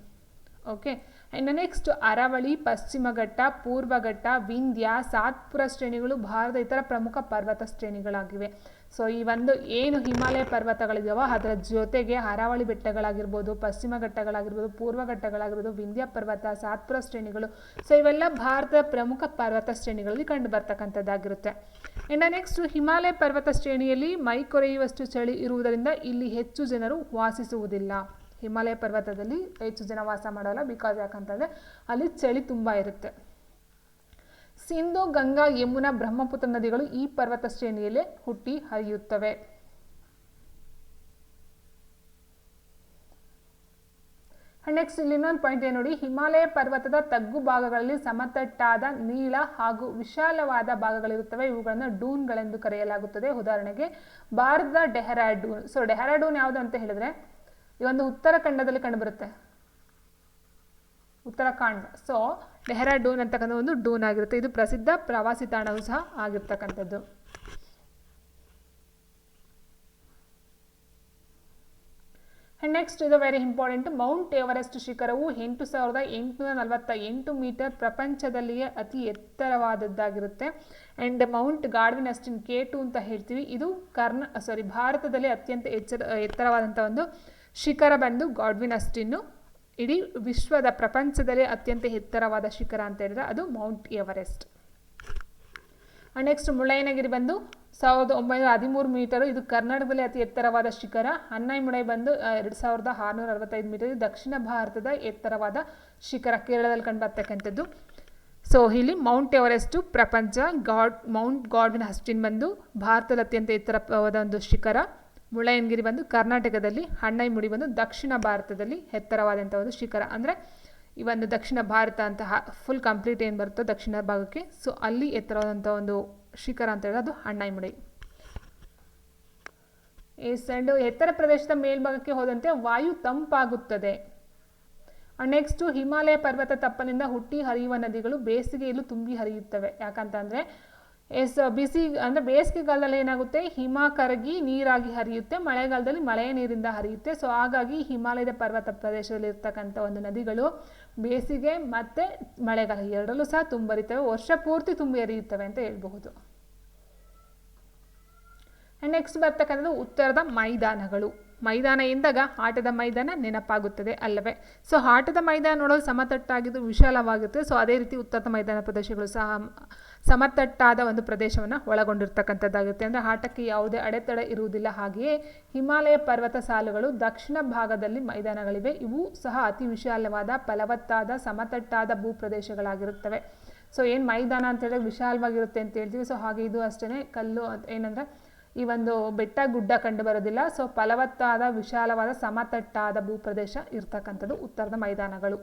ಓಕೆ. ಇನ್ನು ನೆಕ್ಸ್ಟ್ ಅರಾವಳಿ, ಪಶ್ಚಿಮ ಘಟ್ಟ, ಪೂರ್ವ ಘಟ್ಟ, ವಿಂಧ್ಯ, ಸಾತ್ಪುರ ಶ್ರೇಣಿಗಳು ಭಾರತದ ಇತರ ಪ್ರಮುಖ ಪರ್ವತ ಶ್ರೇಣಿಗಳಾಗಿವೆ. ಸೊ ಈ ಒಂದು ಏನು ಹಿಮಾಲಯ ಪರ್ವತಗಳಿದಾವೋ ಅದರ ಜೊತೆಗೆ ಅರಾವಳಿ ಬೆಟ್ಟಗಳಾಗಿರ್ಬೋದು, ಪಶ್ಚಿಮ ಘಟ್ಟಗಳಾಗಿರ್ಬೋದು, ಪೂರ್ವ ಘಟ್ಟಗಳಾಗಿರ್ಬೋದು, ವಿಂಧ್ಯ ಪರ್ವತ, ಸಾತ್ಪುರ ಶ್ರೇಣಿಗಳು. ಸೊ ಇವೆಲ್ಲ ಭಾರತದ ಪ್ರಮುಖ ಪರ್ವತ ಶ್ರೇಣಿಗಳಲ್ಲಿ ಕಂಡು ಬರ್ತಕ್ಕಂಥದ್ದಾಗಿರುತ್ತೆ. ಇನ್ನು ನೆಕ್ಸ್ಟ್ ಹಿಮಾಲಯ ಪರ್ವತ ಶ್ರೇಣಿಯಲ್ಲಿ ಮೈ ಕೊರೆಯುವಷ್ಟು ಚಳಿ ಇರುವುದರಿಂದ ಇಲ್ಲಿ ಹೆಚ್ಚು ಜನರು ವಾಸಿಸುವುದಿಲ್ಲ. ಹಿಮಾಲಯ ಪರ್ವತದಲ್ಲಿ ಹೆಚ್ಚು ಜನ ವಾಸ ಮಾಡೋಲ್ಲ. ಬಿಕಾಸ್ ಯಾಕಂತಂದರೆ ಅಲ್ಲಿ ಚಳಿ ತುಂಬ ಇರುತ್ತೆ. ಸಿಂಧು, ಗಂಗಾ, ಯಮುನಾ, ಬ್ರಹ್ಮಪುತ್ರ ನದಿಗಳು ಈ ಪರ್ವತ ಶ್ರೇಣಿಯಲ್ಲೇ ಹುಟ್ಟಿ ಹರಿಯುತ್ತವೆ. ನೆಕ್ಸ್ಟ್ ಇಲ್ಲಿ ಇನ್ನೊಂದು ಪಾಯಿಂಟ್ ಏನು ನೋಡಿ, ಹಿಮಾಲಯ ಪರ್ವತದ ತಗ್ಗು ಭಾಗಗಳಲ್ಲಿ ಸಮತಟ್ಟಾದ ನೀಳ ಹಾಗೂ ವಿಶಾಲವಾದ ಭಾಗಗಳಿರುತ್ತವೆ. ಇವುಗಳನ್ನು ಡೂನ್ಗಳೆಂದು ಕರೆಯಲಾಗುತ್ತದೆ. ಉದಾಹರಣೆಗೆ ಭಾರತದ ಡೆಹ್ರಾಡೂನ್. ಸೊ ಡೆಹ್ರಾಡೂನ್ ಯಾವುದು ಅಂತ ಹೇಳಿದ್ರೆ ಈ ಒಂದು ಉತ್ತರಾಖಂಡದಲ್ಲಿ ಕಂಡುಬರುತ್ತೆ, ಉತ್ತರಾಖಂಡ್. ಸೊ ಡೆಹ್ರಾಡೂನ್ ಅಂತಕ್ಕಂಥ ಒಂದು ಡೂನ್ ಆಗಿರುತ್ತೆ. ಇದು ಪ್ರಸಿದ್ಧ ಪ್ರವಾಸಿ ತಾಣವೂ ಸಹ ಆಗಿರ್ತಕ್ಕಂಥದ್ದು. ನೆಕ್ಸ್ಟ್ ಇದು ವೆರಿ ಇಂಪಾರ್ಟೆಂಟ್. ಮೌಂಟ್ ಎವರೆಸ್ಟ್ ಶಿಖರವು 8848 ಮೀಟರ್, ಪ್ರಪಂಚದಲ್ಲಿಯೇ ಅತಿ ಎತ್ತರವಾದದ್ದಾಗಿರುತ್ತೆ. And Mount Godwin Austen K2 ಅಂತ ಹೇಳ್ತೀವಿ. ಇದು ಭಾರತದಲ್ಲಿ ಅತ್ಯಂತ ಎತ್ತರವಾದಂಥ ಒಂದು ಶಿಖರ ಬಂದು ಗಾಡ್ವಿನ್ ಅಸ್ಟಿನ್ನು. ಇಡೀ ವಿಶ್ವದ ಪ್ರಪಂಚದಲ್ಲಿ ಅತ್ಯಂತ ಎತ್ತರವಾದ ಶಿಖರ ಅಂತ ಹೇಳಿದ್ರೆ ಅದು ಮೌಂಟ್ ಎವರೆಸ್ಟ್. ನೆಕ್ಸ್ಟ್ ಮುಳ್ಳಯ್ಯನಗಿರಿ ಬಂದು 1913 ಮೀಟರು. ಇದು ಕರ್ನಾಟಕದಲ್ಲಿ ಅತಿ ಎತ್ತರವಾದ ಶಿಖರ. ಅನ್ನೈಮುಳೈ ಬಂದು 2665 ಮೀಟರ್. ಇದು ದಕ್ಷಿಣ ಭಾರತದ ಎತ್ತರವಾದ ಶಿಖರ, ಕೇರಳದಲ್ಲಿ ಕಂಡು ಬರ್ತಕ್ಕಂಥದ್ದು. ಸೊ ಇಲ್ಲಿ ಮೌಂಟ್ ಎವರೆಸ್ಟು ಪ್ರಪಂಚ, ಮೌಂಟ್ ಗಾಡ್ವಿನ್ ಅಸ್ಟಿನ್ ಬಂದು ಭಾರತದಲ್ಲಿ ಅತ್ಯಂತ ಎತ್ತರವಾದ ಒಂದು ಶಿಖರ. ಮುಳ್ಳಯ್ಯನಗಿರಿ ಬಂದು ಕರ್ನಾಟಕದಲ್ಲಿ, ಅನ್ನೈಮುಡಿ ಬಂದು ದಕ್ಷಿಣ ಭಾರತದಲ್ಲಿ ಎತ್ತರವಾದಂಥ ಒಂದು ಶಿಖರ. ಅಂದರೆ ಈ ಒಂದು ದಕ್ಷಿಣ ಭಾರತ ಅಂತ ಫುಲ್ ಕಂಪ್ಲೀಟ್ ಏನು ಬರುತ್ತೋ ದಕ್ಷಿಣ ಭಾಗಕ್ಕೆ, ಸೊ ಅಲ್ಲಿ ಎತ್ತರವಾದಂಥ ಒಂದು ಶಿಖರ ಅಂತ ಹೇಳಿದ್ರೆ ಅದು ಅನ್ನೈಮುಡಿ. ಅಂಡ್ ಎತ್ತರ ಪ್ರದೇಶದ ಮೇಲ್ಭಾಗಕ್ಕೆ ಹೋದಂತೆ ವಾಯು ತಂಪಾಗುತ್ತದೆ. ನೆಕ್ಸ್ಟು ಹಿಮಾಲಯ ಪರ್ವತ ತಪ್ಪಲಿನಿಂದ ಹುಟ್ಟಿ ಹರಿಯುವ ನದಿಗಳು ಬೇಸಿಗೆಯಲ್ಲೂ ತುಂಬಿ ಹರಿಯುತ್ತವೆ. ಯಾಕಂತಂದರೆ ಬಿಸಿ ಅಂದರೆ ಬೇಸಿಗೆಗಾಲದಲ್ಲಿ ಏನಾಗುತ್ತೆ, ಹಿಮ ಕರಗಿ ನೀರಾಗಿ ಹರಿಯುತ್ತೆ, ಮಳೆಗಾಲದಲ್ಲಿ ಮಳೆಯ ನೀರಿಂದ ಹರಿಯುತ್ತೆ. ಸೊ ಹಾಗಾಗಿ ಹಿಮಾಲಯದ ಪರ್ವತ ಪ್ರದೇಶದಲ್ಲಿ ಇರ್ತಕ್ಕಂಥ ಒಂದು ನದಿಗಳು ಬೇಸಿಗೆ ಮತ್ತು ಮಳೆಗಾಲ ಎರಡರಲ್ಲೂ ಸಹ ತುಂಬರಿತವೆ, ವರ್ಷ ಪೂರ್ತಿ ತುಂಬಿ ಹರಿಯುತ್ತವೆ ಅಂತ ಹೇಳ್ಬಹುದು. ನೆಕ್ಸ್ಟ್ ಬರ್ತಕ್ಕಂಥದ್ದು ಉತ್ತರದ ಮೈದಾನಗಳು. ಮೈದಾನ ಎಂದಾಗ ಆಟದ ಮೈದಾನ ನೆನಪಾಗುತ್ತದೆ ಅಲ್ಲವೇ. ಸೊ ಆಟದ ಮೈದಾನ ನೋಡೋದು ಸಮತಟ್ಟಾಗಿದ್ದು ವಿಶಾಲವಾಗಿರುತ್ತೆ. ಸೊ ಅದೇ ರೀತಿ ಉತ್ತರದ ಮೈದಾನ ಪ್ರದೇಶಗಳು ಸಹ ಸಮತಟ್ಟಾದ ಒಂದು ಪ್ರದೇಶವನ್ನು ಒಳಗೊಂಡಿರ್ತಕ್ಕಂಥದ್ದಾಗುತ್ತೆ. ಅಂದರೆ ಆಟಕ್ಕೆ ಯಾವುದೇ ಅಡೆತಡೆ ಇರುವುದಿಲ್ಲ. ಹಾಗೆಯೇ ಹಿಮಾಲಯ ಪರ್ವತ ಸಾಲುಗಳು ದಕ್ಷಿಣ ಭಾಗದಲ್ಲಿ ಮೈದಾನಗಳಿವೆ. ಇವು ಸಹ ಅತಿ ವಿಶಾಲವಾದ ಫಲವತ್ತಾದ ಸಮತಟ್ಟಾದ ಭೂಪ್ರದೇಶಗಳಾಗಿರುತ್ತವೆ. ಸೊ ಏನು ಮೈದಾನ ಅಂತ ಹೇಳಿದ್ರೆ ವಿಶಾಲವಾಗಿರುತ್ತೆ ಅಂತ ಹೇಳ್ತೀವಿ. ಸೊ ಹಾಗೆ ಇದು ಅಷ್ಟೇ ಕಲ್ಲು ಏನಂದರೆ ಈ ಒಂದು ಬೆಟ್ಟ ಗುಡ್ಡ ಕಂಡು ಬರೋದಿಲ್ಲ. ಸೊ ಫಲವತ್ತಾದ ವಿಶಾಲವಾದ ಸಮತಟ್ಟಾದ ಭೂಪ್ರದೇಶ ಇರ್ತಕ್ಕಂಥದ್ದು ಉತ್ತರದ ಮೈದಾನಗಳು.